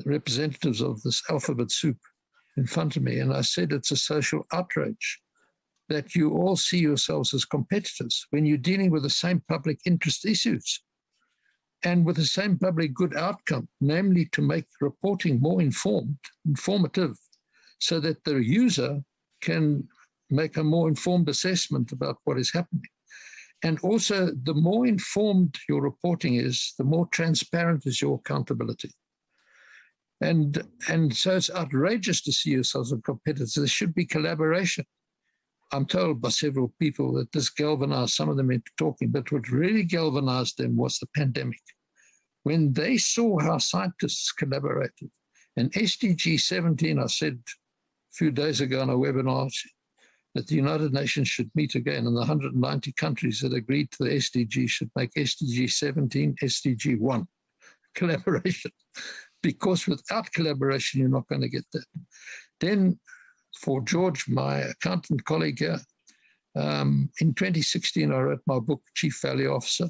representatives of this alphabet soup in front of me. And I said, it's a social outrage that you all see yourselves as competitors when you're dealing with the same public interest issues and with the same public good outcome, namely to make reporting more informative, so that the user can make a more informed assessment about what is happening. And also, the more informed your reporting is, the more transparent is your accountability. And so it's outrageous to see yourselves as competitors. There should be collaboration. I'm told by several people that this galvanized some of them into talking, but what really galvanized them was the pandemic. When they saw how scientists collaborated, and SDG 17, I said a few days ago on a webinar that the United Nations should meet again, and the 190 countries that agreed to the SDG should make SDG 17 SDG 1, collaboration. Because without collaboration, you're not going to get that. Then for George, my accountant colleague here, in 2016, I wrote my book, Chief Value Officer,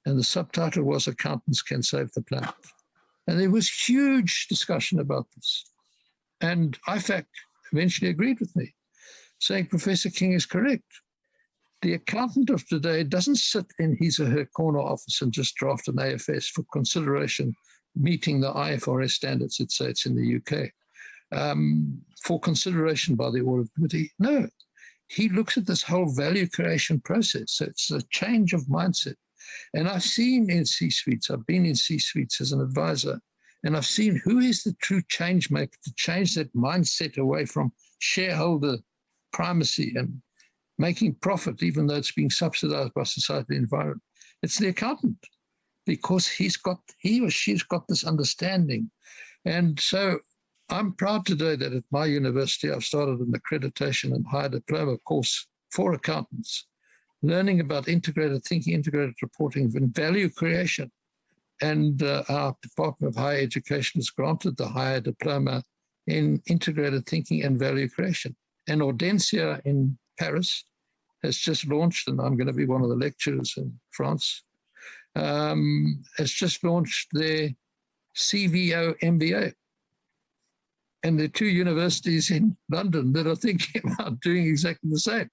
and the subtitle was Accountants Can Save the Planet. And there was huge discussion about this. And IFAC eventually agreed with me, saying Professor King is correct. The accountant of today doesn't sit in his or her corner office and just draft an AFS for consideration, meeting the IFRS standards, let's say it's in the UK, for consideration by the audit committee. No, he looks at this whole value creation process. So it's a change of mindset. And I've seen in C-suites, I've been in C-suites as an advisor, and I've seen who is the true change maker to change that mindset away from shareholder primacy and making profit, even though it's being subsidized by society and environment. It's the accountant, because he or she's got this understanding. And so I'm proud today that at my university, I've started an accreditation and higher diploma course for accountants, learning about integrated thinking, integrated reporting, and value creation. And our Department of Higher Education has granted the higher diploma in integrated thinking and value creation. And Audencia in Paris has just launched, and I'm going to be one of the lecturers in France, has just launched their CVO MBA. And there are two universities in London that are thinking about doing exactly the same.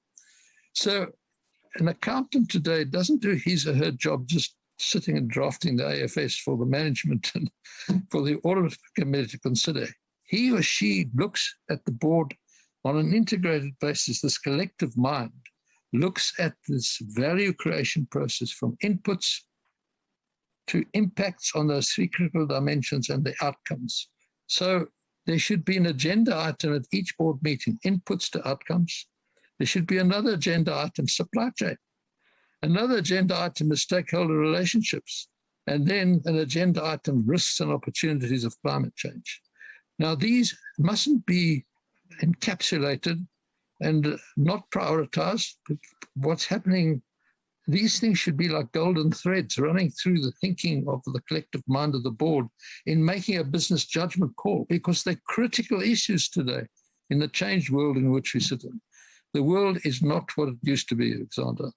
So an accountant today doesn't do his or her job just sitting and drafting the AFS for the management and for the audit committee to consider. He or she looks at the board on an integrated basis. This collective mind looks at this value creation process from inputs to impacts on those three critical dimensions and the outcomes. So there should be an agenda item at each board meeting, inputs to outcomes. There should be another agenda item, supply chain. Another agenda item is stakeholder relationships. And then an agenda item, risks and opportunities of climate change. Now, these mustn't be encapsulated and not prioritized. What's happening, these things should be like golden threads running through the thinking of the collective mind of the board in making a business judgment call, because they're critical issues today in the changed world in which we sit in. The world is not what it used to be, Alexander.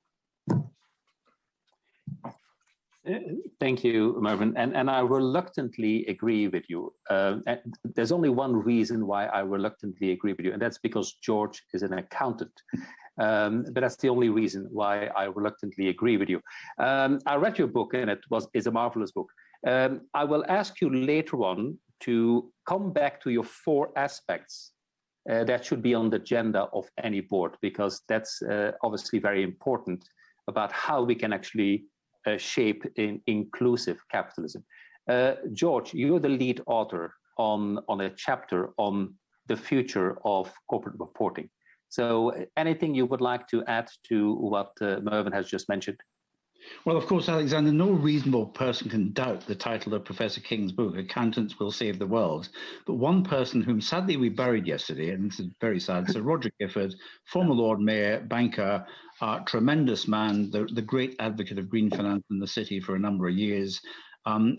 Thank you, Mervyn. And I reluctantly agree with you. There's only one reason why I reluctantly agree with you, and that's because George is an accountant. But that's the only reason why I reluctantly agree with you. I read your book, and is a marvelous book. I will ask you later on to come back to your 4 aspects that should be on the agenda of any board, because that's obviously very important about how we can actually shape inclusive capitalism. George, you're the lead author on a chapter on the future of corporate reporting. So anything you would like to add to what Mervyn has just mentioned? Well, of course, Alexander, no reasonable person can doubt the title of Professor King's book, Accountants Will Save the World. But one person whom sadly we buried yesterday, and this is very sad, Sir Roger Gifford, former Lord Mayor, banker, tremendous man, the great advocate of green finance in the city for a number of years.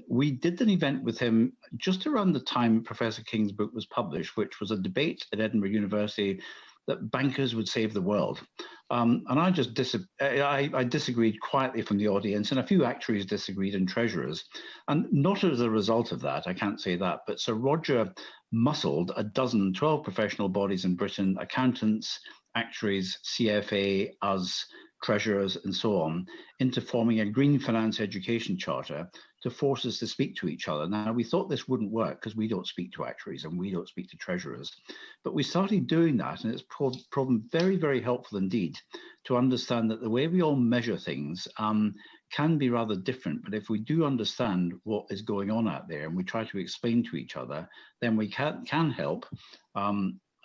We did an event with him just around the time Professor King's book was published, which was a debate at Edinburgh University that bankers would save the world. And I just I disagreed quietly from the audience, and a few actuaries disagreed, and treasurers. And not as a result of that, I can't say that, but Sir Roger muscled 12 professional bodies in Britain, accountants, actuaries, CFA, us, treasurers, and so on, into forming a green finance education charter to force us to speak to each other. Now, we thought this wouldn't work because we don't speak to actuaries and we don't speak to treasurers. But we started doing that, and it's proven very, very helpful indeed to understand that the way we all measure things can be rather different. But if we do understand what is going on out there and we try to explain to each other, then we can help,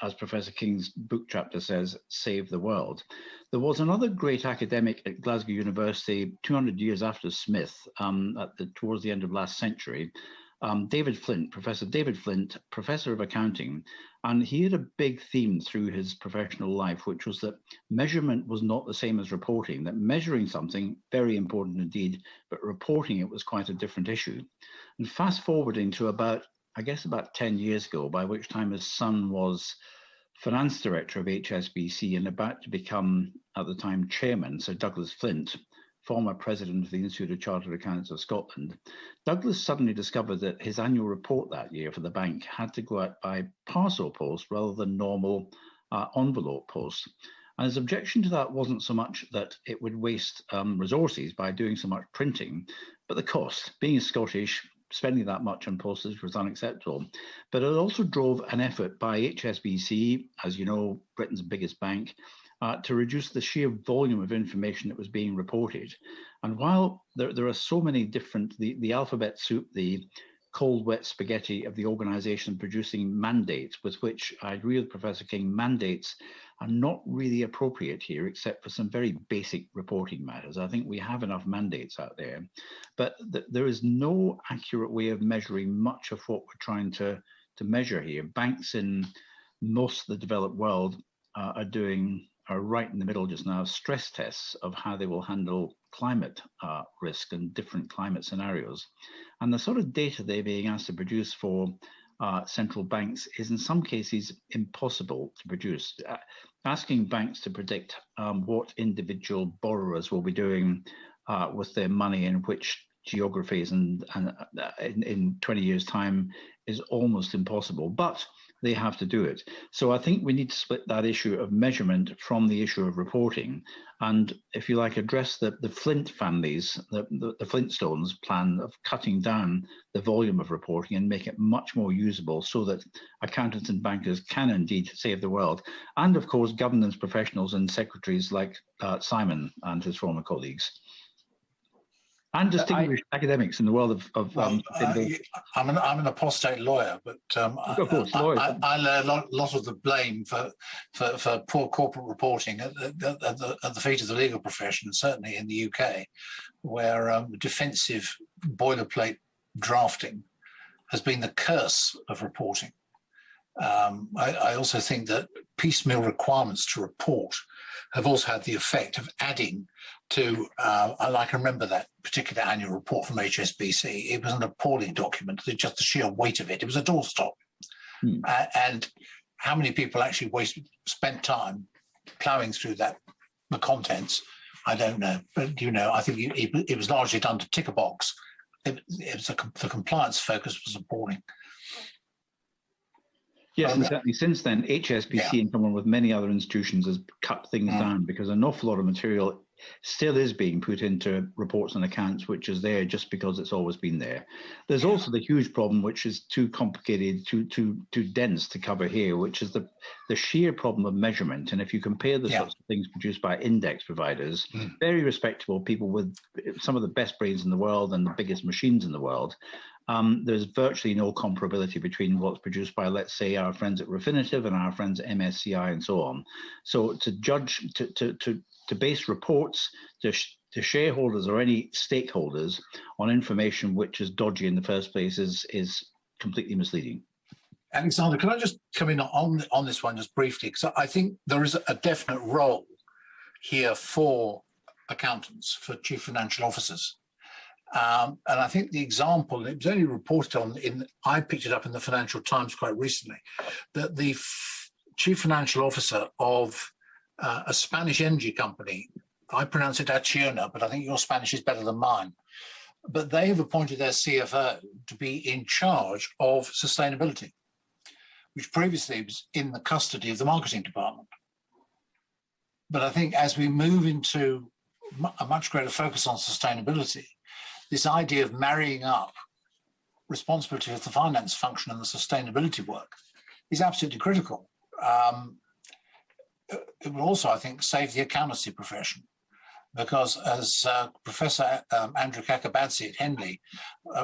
as Professor King's book chapter says, save the world. There was another great academic at Glasgow University 200 years after Smith, towards the end of last century, David Flint, Professor David Flint, Professor of Accounting, and he had a big theme through his professional life, which was that measurement was not the same as reporting, that measuring something, very important indeed, but reporting it was quite a different issue. And fast forwarding to about 10 years ago, by which time his son was finance director of HSBC and about to become, at the time, chairman, Sir Douglas Flint, former president of the Institute of Chartered Accountants of Scotland. Douglas suddenly discovered that his annual report that year for the bank had to go out by parcel post rather than normal envelope post. And his objection to that wasn't so much that it would waste resources by doing so much printing, but the cost. Being Scottish, spending that much on postage was unacceptable. But it also drove an effort by HSBC, as you know, Britain's biggest bank, to reduce the sheer volume of information that was being reported. And while there are so many different, the alphabet soup, the cold, wet spaghetti of the organization producing mandates, with which I agree with Professor King, mandates are not really appropriate here, except for some very basic reporting matters. I think we have enough mandates out there, but there is no accurate way of measuring much of what we're trying to measure here. Banks in most of the developed world are right in the middle just now, stress tests of how they will handle climate risk and different climate scenarios. And the sort of data they're being asked to produce for central banks is in some cases impossible to produce. Asking banks to predict what individual borrowers will be doing with their money in which geographies and in 20 years' time is almost impossible, but they have to do it. So I think we need to split that issue of measurement from the issue of reporting, and, if you like, address the Flint families, the Flintstones plan of cutting down the volume of reporting and make it much more usable so that accountants and bankers can indeed save the world. And of course, governance professionals and secretaries like Simon and his former colleagues. And distinguished academics in the world of I'm an apostate lawyer, but of course, I lay a lot of the blame for poor corporate reporting at the feet of the legal profession, certainly in the UK, where defensive boilerplate drafting has been the curse of reporting. I also think that piecemeal requirements to report have also had the effect of adding to, and I can remember that particular annual report from HSBC. It was an appalling document, just the sheer weight of it. It was a doorstop. And how many people actually spent time ploughing through the contents, I don't know. But, I think it was largely done to tick a box. The compliance focus was appalling. Yes, and certainly since then, HSBC, in common with many other institutions, has cut things down because an awful lot of material still is being put into reports and accounts, which is there just because it's always been there. There's also the huge problem, which is too complicated, too dense to cover here, which is the sheer problem of measurement. And if you compare the sorts of things produced by index providers, very respectable people with some of the best brains in the world and the biggest machines in the world, there's virtually no comparability between what's produced by, let's say, our friends at Refinitiv and our friends at MSCI and so on. So to judge, to base reports to shareholders or any stakeholders on information which is dodgy in the first place is completely misleading. Alexander, can I just come in on this one just briefly? Because I think there is a definite role here for accountants, for chief financial officers. And I think the example, it was only reported on I picked it up in the Financial Times quite recently, that the chief financial officer of a Spanish energy company, I pronounce it Acciona, but I think your Spanish is better than mine. But they have appointed their CFO to be in charge of sustainability, which previously was in the custody of the marketing department. But I think as we move into a much greater focus on sustainability, this idea of marrying up responsibility of the finance function and the sustainability work is absolutely critical. It will also, I think, save the accountancy profession, because as Professor Andrew Kakabadze at Henley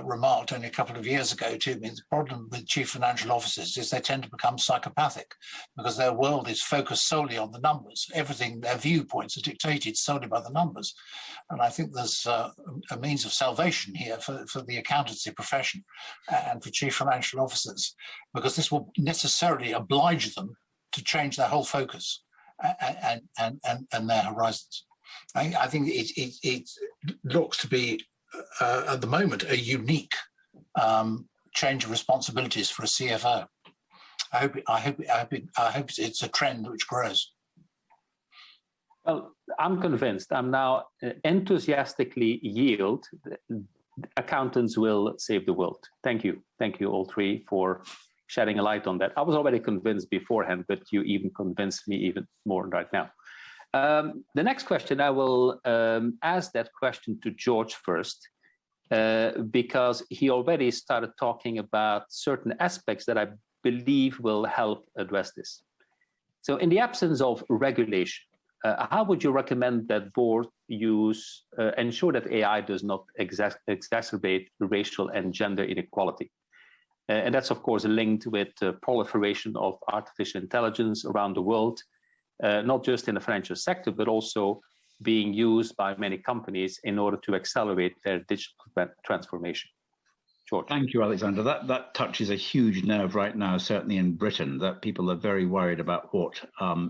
remarked only a couple of years ago to me, the problem with chief financial officers is they tend to become psychopathic because their world is focused solely on the numbers. Everything, their viewpoints are dictated solely by the numbers. And I think there's a means of salvation here for the accountancy profession and for chief financial officers, because this will necessarily oblige them to change their whole focus and their horizons. I think it looks to be at the moment a unique change of responsibilities for a CFO. I hope it's a trend which grows. Well, I'm convinced. I'm now enthusiastically yield. Accountants will save the world. Thank you all three for shedding a light on that. I was already convinced beforehand, but you even convinced me even more right now. The next question, I will ask that question to George first, because he already started talking about certain aspects that I believe will help address this. So in the absence of regulation, how would you recommend that board ensure that AI does not exacerbate racial and gender inequality? And that's, of course, linked with the proliferation of artificial intelligence around the world, not just in the financial sector, but also being used by many companies in order to accelerate their digital transformation. George. Thank you, Alexander. That touches a huge nerve right now, certainly in Britain, that people are very worried about what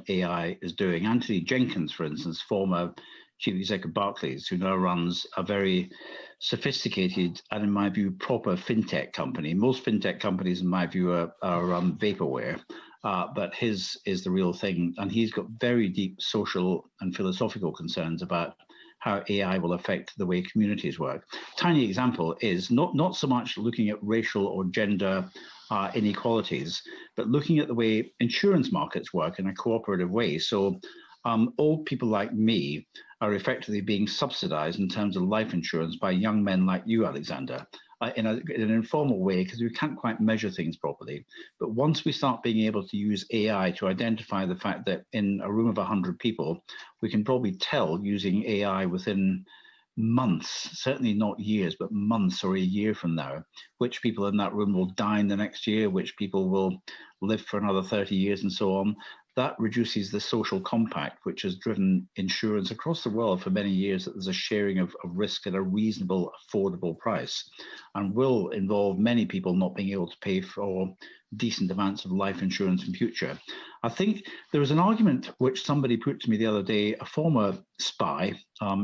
AI is doing. Anthony Jenkins, for instance, former chief executive of Barclays, who now runs a very sophisticated and, in my view, proper fintech company. Most fintech companies, in my view, are vaporware, but his is the real thing. And he's got very deep social and philosophical concerns about how AI will affect the way communities work. Tiny example is not so much looking at racial or gender inequalities, but looking at the way insurance markets work in a cooperative way. So old people like me are effectively being subsidized in terms of life insurance by young men like you, Alexander, in an informal way, because we can't quite measure things properly. But once we start being able to use AI to identify the fact that in a room of 100 people, we can probably tell using AI within months, certainly not years, but months or a year from now, which people in that room will die in the next year, which people will live for another 30 years and so on. That reduces the social compact, which has driven insurance across the world for many years, that there's a sharing of risk at a reasonable, affordable price, and will involve many people not being able to pay for decent amounts of life insurance in future. I think there was an argument which somebody put to me the other day, a former spy,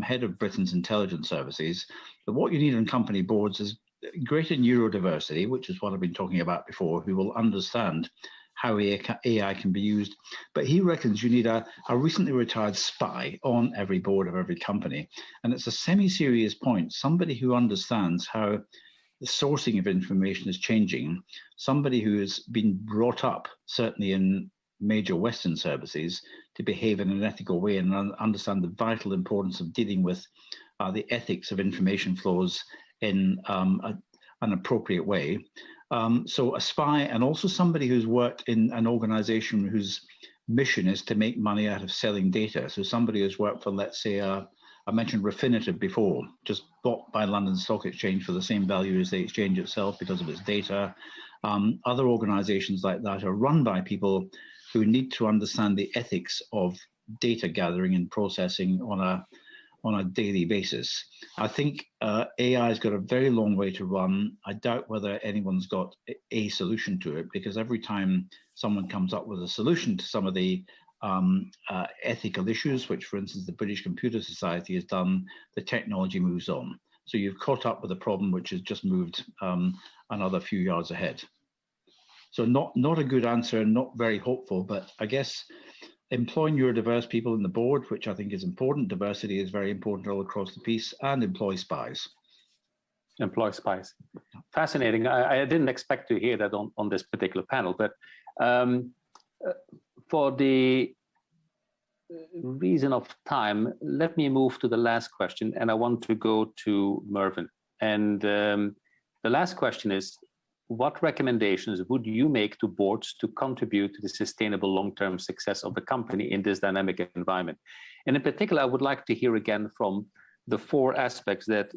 head of Britain's intelligence services, that what you need in company boards is greater neurodiversity, which is what I've been talking about before, who will understand how AI can be used. But he reckons you need a recently retired spy on every board of every company. And it's a semi-serious point, somebody who understands how the sourcing of information is changing. Somebody who has been brought up, certainly in major Western services, to behave in an ethical way and understand the vital importance of dealing with the ethics of information flows in an appropriate way. So a spy, and also somebody who's worked in an organization whose mission is to make money out of selling data. So somebody who's worked for, let's say, I mentioned Refinitiv before, just bought by London Stock Exchange for the same value as the exchange itself because of its data. Other organizations like that are run by people who need to understand the ethics of data gathering and processing on a daily basis. I think AI has got a very long way to run. I doubt whether anyone's got a solution to it, because every time someone comes up with a solution to some of the ethical issues, which, for instance, the British Computer Society has done, the technology moves on. So you've caught up with a problem which has just moved another few yards ahead. So not a good answer, and not very hopeful, but I guess employ neurodiverse people in the board, which I think is important. Diversity is very important all across the piece, and employ spies. Employ spies. Fascinating. I didn't expect to hear that on this particular panel, but for the reason of time, let me move to the last question, and I want to go to Mervyn. And the last question is, what recommendations would you make to boards to contribute to the sustainable long-term success of the company in this dynamic environment? And in particular, I would like to hear again from the 4 aspects that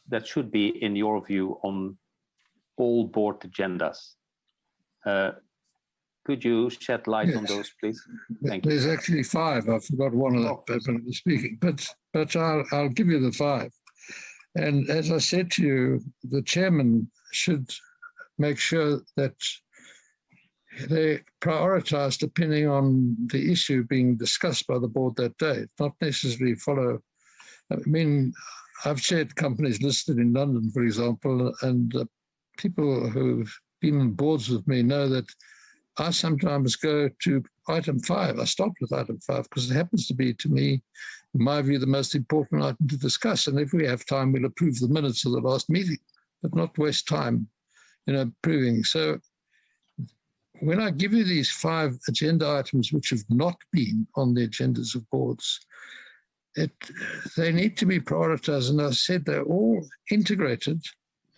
that should be, in your view, on all board agendas. Could you shed light on those, please? Thank you. There's actually 5. I forgot one of that when I was speaking, but I'll give you the 5. And as I said to you, the chairman should make sure that they prioritize depending on the issue being discussed by the board that day, not necessarily follow. I mean, I've chaired companies listed in London, for example, and people who've been on boards with me know that I sometimes go to item 5. I start with item 5 because it happens to be, to me, in my view, the most important item to discuss. And if we have time, we'll approve the minutes of the last meeting, but not waste time, approving. So when I give you these 5 agenda items which have not been on the agendas of boards, they need to be prioritized. And I said they're all integrated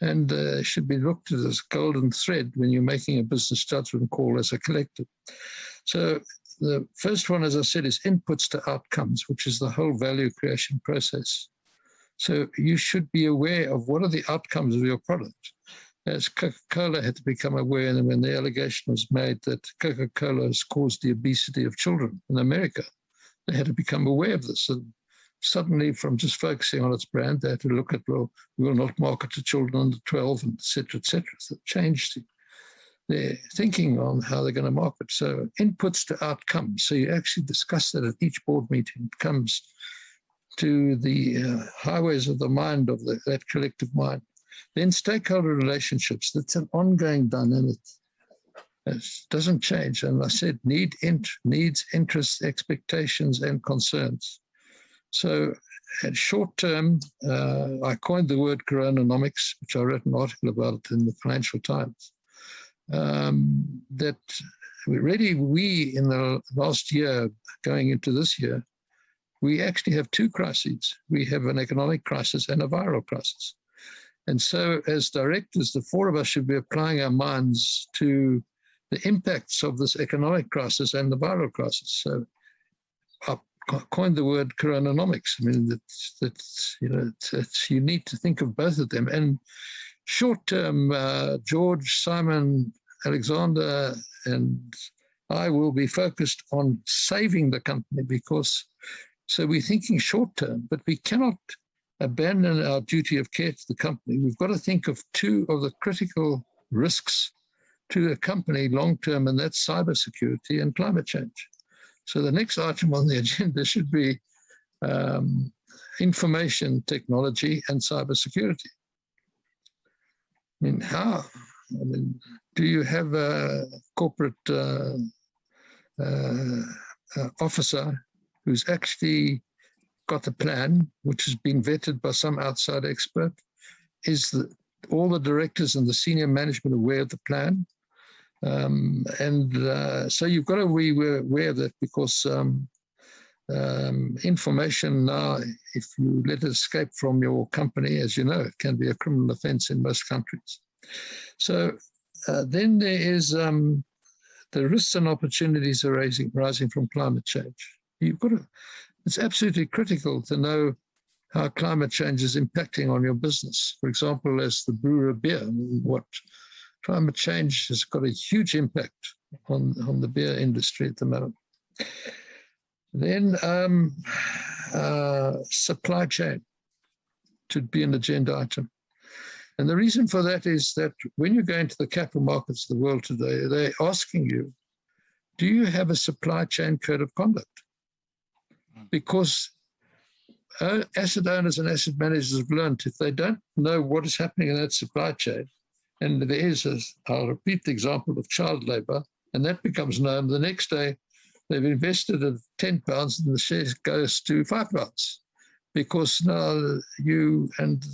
and should be looked at as golden thread when you're making a business judgment call as a collective. So the first one, as I said, is inputs to outcomes, which is the whole value creation process. So you should be aware of what are the outcomes of your product. As Coca-Cola had to become aware when the allegation was made that Coca-Cola has caused the obesity of children in America, they had to become aware of this. And suddenly, from just focusing on its brand, they had to look at, well, we will not market to children under 12, and et cetera, et cetera. So it changed their thinking on how they're going to market. So inputs to outcomes. So you actually discuss that at each board meeting. It comes to the highways of the mind of that collective mind. Then stakeholder relationships. That's an ongoing dynamic. It doesn't change. And I said needs, interests, expectations, and concerns. So at short term, I coined the word coronanomics, which I wrote an article about it in the Financial Times, that really we, in the last year, going into this year, we actually have 2 crises. We have an economic crisis and a viral crisis. And so as directors, the 4 of us should be applying our minds to the impacts of this economic crisis and the viral crisis. So I coined the word coronanomics. I mean, you need to think of both of them. And short term, George, Simon, Alexander, and I will be focused on saving the company so we're thinking short term, but we cannot abandon our duty of care to the company. We've got to think of 2 of the critical risks to a company long term, and that's cybersecurity and climate change. So the next item on the agenda should be information technology and cybersecurity. I mean, do you have a corporate officer who's actually got a plan which has been vetted by some outside expert? Is all the directors and the senior management aware of the plan. So you've got to be aware of that, because information now, if you let it escape from your company, as you know, it can be a criminal offence in most countries. So then there is the risks and opportunities arising from climate change. It's absolutely critical to know how climate change is impacting on your business. For example, as the brewer of beer, what climate change has got a huge impact on the beer industry at the moment. Then supply chain should be an agenda item. And the reason for that is that when you go into the capital markets of the world today, they're asking you, do you have a supply chain code of conduct? Because asset owners and asset managers have learned if they don't know what is happening in that supply chain, and there is, I'll repeat the example of child labour, and that becomes known, the next day they've invested at £10 and the share goes to £5 because now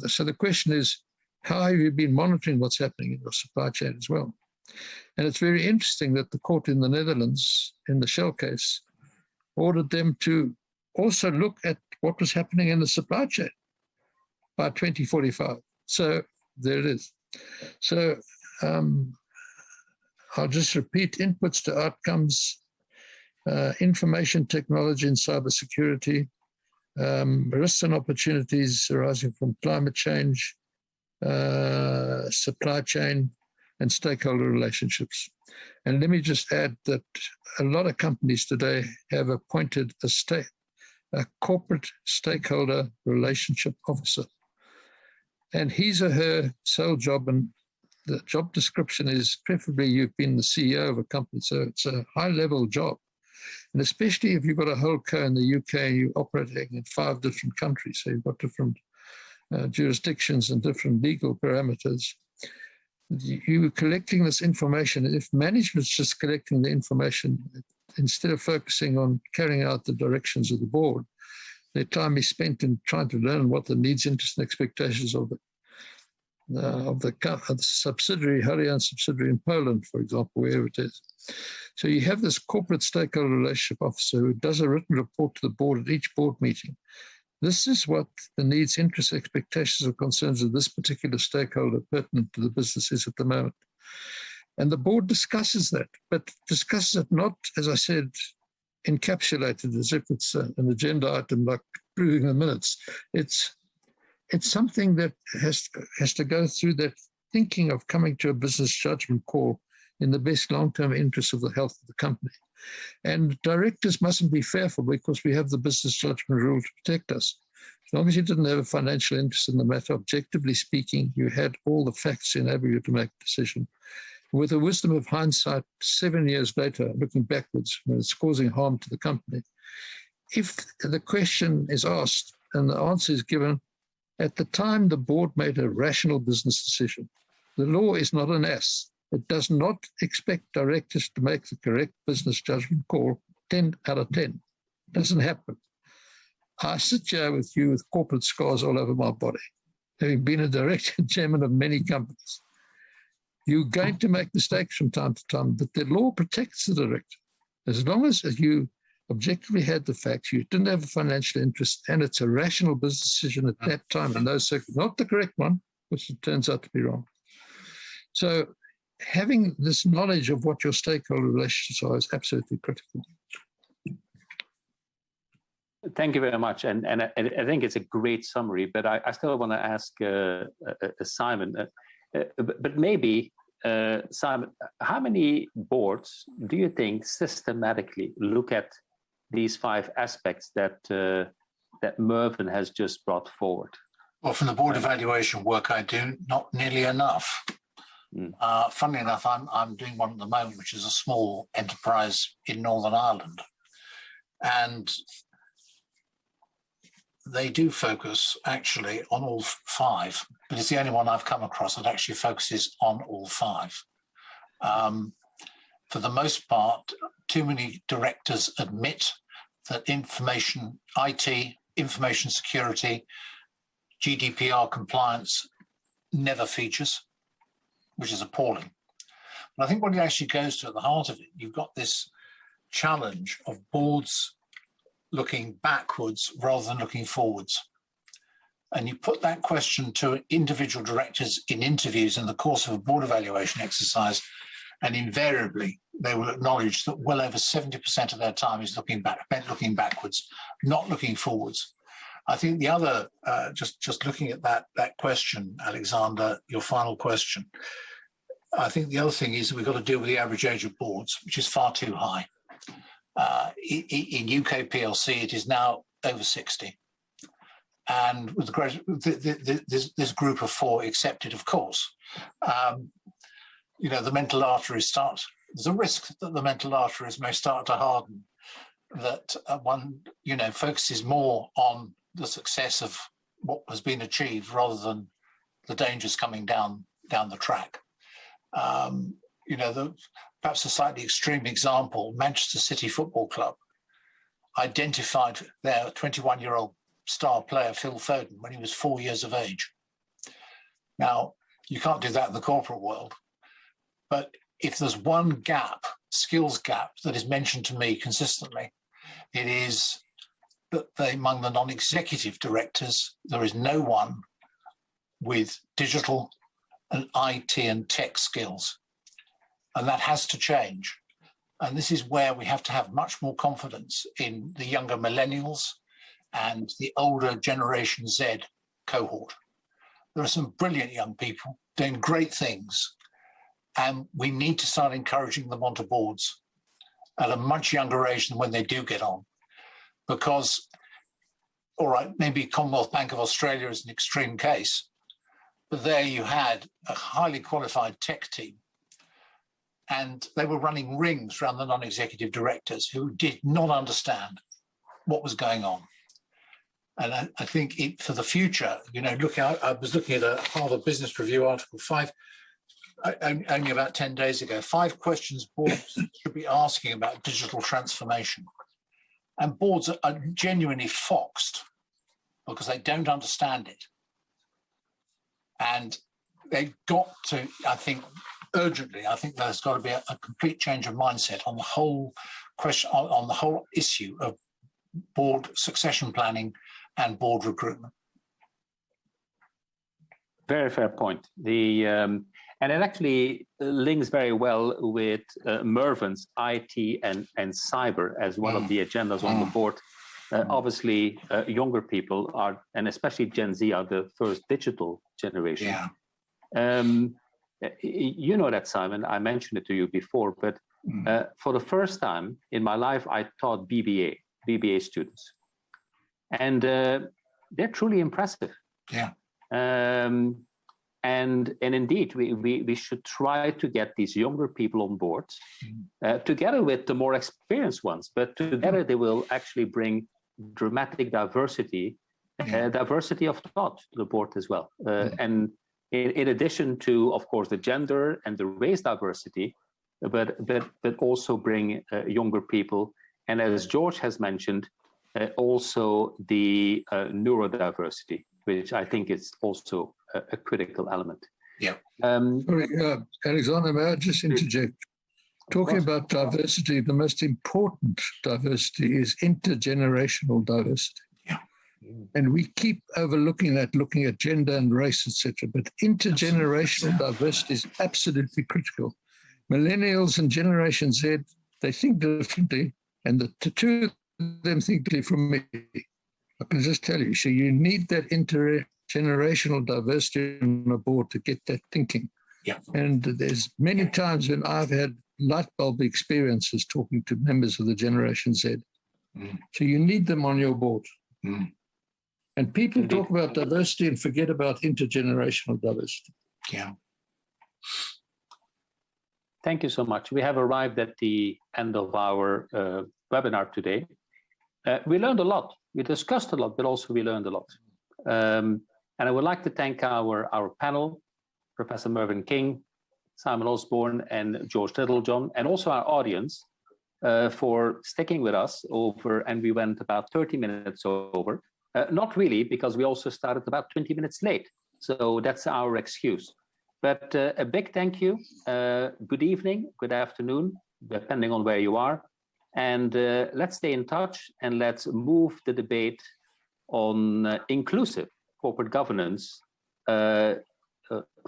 so the question is, how have you been monitoring what's happening in your supply chain as well? And it's very interesting that the court in the Netherlands, in the Shell case, ordered them to also look at what was happening in the supply chain by 2045. So there it is. So I'll just repeat: inputs to outcomes, information technology and cybersecurity, risks and opportunities arising from climate change, supply chain, and stakeholder relationships. And let me just add that a lot of companies today have appointed a corporate stakeholder relationship officer. And his or her sole job, and the job description is preferably you've been the CEO of a company, so it's a high-level job. And especially if you've got a holdco in the UK and you're operating in 5 different countries, so you've got different jurisdictions and different legal parameters, you're collecting this information. And if management's just collecting the information, instead of focusing on carrying out the directions of the board, their time is spent in trying to learn what the needs, interests, and expectations of the subsidiary, wholly owned subsidiary in Poland, for example, wherever it is. So you have this corporate stakeholder relationship officer who does a written report to the board at each board meeting. This is what the needs, interests, expectations, or concerns of this particular stakeholder pertinent to the business is at the moment. And the board discusses that, but discusses it not, as I said, encapsulated as if it's an agenda item like approving the minutes. It's something that has to go through that thinking of coming to a business judgment call in the best long-term interests of the health of the company. And directors mustn't be fearful because we have the business judgment rule to protect us. As long as you didn't have a financial interest in the matter, objectively speaking, you had all the facts to enable you to make a decision. With the wisdom of hindsight, 7 years later, looking backwards, when it's causing harm to the company, if the question is asked and the answer is given, at the time the board made a rational business decision. The law is not an ass. It does not expect directors to make the correct business judgment call 10 out of 10. It doesn't happen. I sit here with you with corporate scars all over my body, having been a director and chairman of many companies. You're going to make mistakes from time to time, but the law protects the director. As long as you objectively had the facts, you didn't have a financial interest, and it's a rational business decision at that time in those circumstances, not the correct one, which it turns out to be wrong. So having this knowledge of what your stakeholder relationships are is absolutely critical. Thank you very much. And I think it's a great summary, but I still want to ask Simon, but maybe, Simon, how many boards do you think systematically look at these 5 aspects that that Mervyn has just brought forward? Well, from the board evaluation work I do, not nearly enough. Funnily enough, I'm doing one at the moment, which is a small enterprise in Northern Ireland. And they do focus actually on all 5, but it's the only one I've come across that actually focuses on all 5. For the most part, too many directors admit that IT, information security, GDPR compliance never features, which is appalling. But I think what it actually goes to at the heart of it, you've got this challenge of boards looking backwards rather than looking forwards. And you put that question to individual directors in interviews in the course of a board evaluation exercise, and invariably they will acknowledge that well over 70% of their time is looking backwards, not looking forwards. I think the other, just looking at that question, Alexander, your final question, I think the other thing is we've got to deal with the average age of boards, which is far too high. In UK PLC, it is now over 60. And with this group of 4 accepted, of course, the mental arteries there's a risk that the mental arteries may start to harden, that one, focuses more on the success of what has been achieved rather than the dangers coming down the track. Perhaps a slightly extreme example, Manchester City Football Club identified their 21-year-old star player, Phil Foden, when he was 4 years of age. Now, you can't do that in the corporate world, but if there's one gap, skills gap, that is mentioned to me consistently, it is that among the non-executive directors, there is no one with digital and IT and tech skills. And that has to change. And this is where we have to have much more confidence in the younger millennials and the older Generation Z cohort. There are some brilliant young people doing great things, and we need to start encouraging them onto boards at a much younger age than when they do get on. Because, all right, maybe Commonwealth Bank of Australia is an extreme case, but there you had a highly qualified tech team, and they were running rings around the non-executive directors who did not understand what was going on. And I think for the future, I was looking at a Harvard Business Review article, only about 10 days ago, 5 questions boards should be asking about digital transformation. And boards are genuinely foxed because they don't understand it. And they've got to, I think, urgently, I think there's got to be a complete change of mindset on the whole question, on the whole issue of board succession planning and board recruitment. Very fair point. And it actually links very well with Mervyn's IT and cyber as one of the agendas on the board. Obviously, younger people are, and especially Gen Z, are the first digital generation. Yeah. You know that, Simon, I mentioned it to you before, but for the first time in my life, I taught BBA students. And they're truly impressive. Yeah. And indeed, we should try to get these younger people on board together with the more experienced ones, but together they will actually bring dramatic diversity, diversity of thought to the board as well. And in addition to, of course, the gender and the race diversity, but also bring younger people. And as George has mentioned, also the neurodiversity, which I think is also a critical element. Yeah. Sorry, Alexander, may I just interject? Talking about diversity, the most important diversity is intergenerational diversity. Yeah. And we keep overlooking that, looking at gender and race, etc. But intergenerational diversity is absolutely critical. Millennials and Generation Z, they think differently, and the two of them think differently from me. I can just tell you, so you need that intergenerational diversity on the board to get that thinking. Yeah. And there's many times when I've had light bulb experiences talking to members of the Generation Z. So you need them on your board. And people talk about diversity and forget about intergenerational diversity. Yeah. Thank you so much. We have arrived at the end of our webinar today. We learned a lot. We discussed a lot, but also we learned a lot. And I would like to thank our panel, Professor Mervyn King, Simon Osborne, and George Littlejohn, and also our audience for sticking with us over, and we went about 30 minutes over. Not really, because we also started about 20 minutes late. So that's our excuse. But a big thank you. Good evening, good afternoon, depending on where you are. And let's stay in touch and let's move the debate on inclusive corporate governance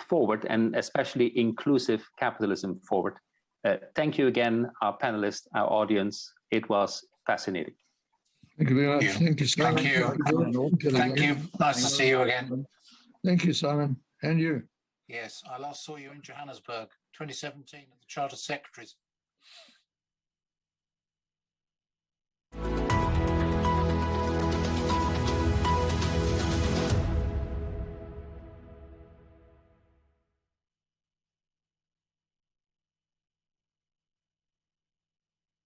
forward, and especially inclusive capitalism forward. Thank you again, our panelists, our audience. It was fascinating. Thank you very much. Thank you, Simon. Thank you. Nice to see you again. Thank you, Simon. And you. Yes, I last saw you in Johannesburg, 2017, at the Charter Secretaries.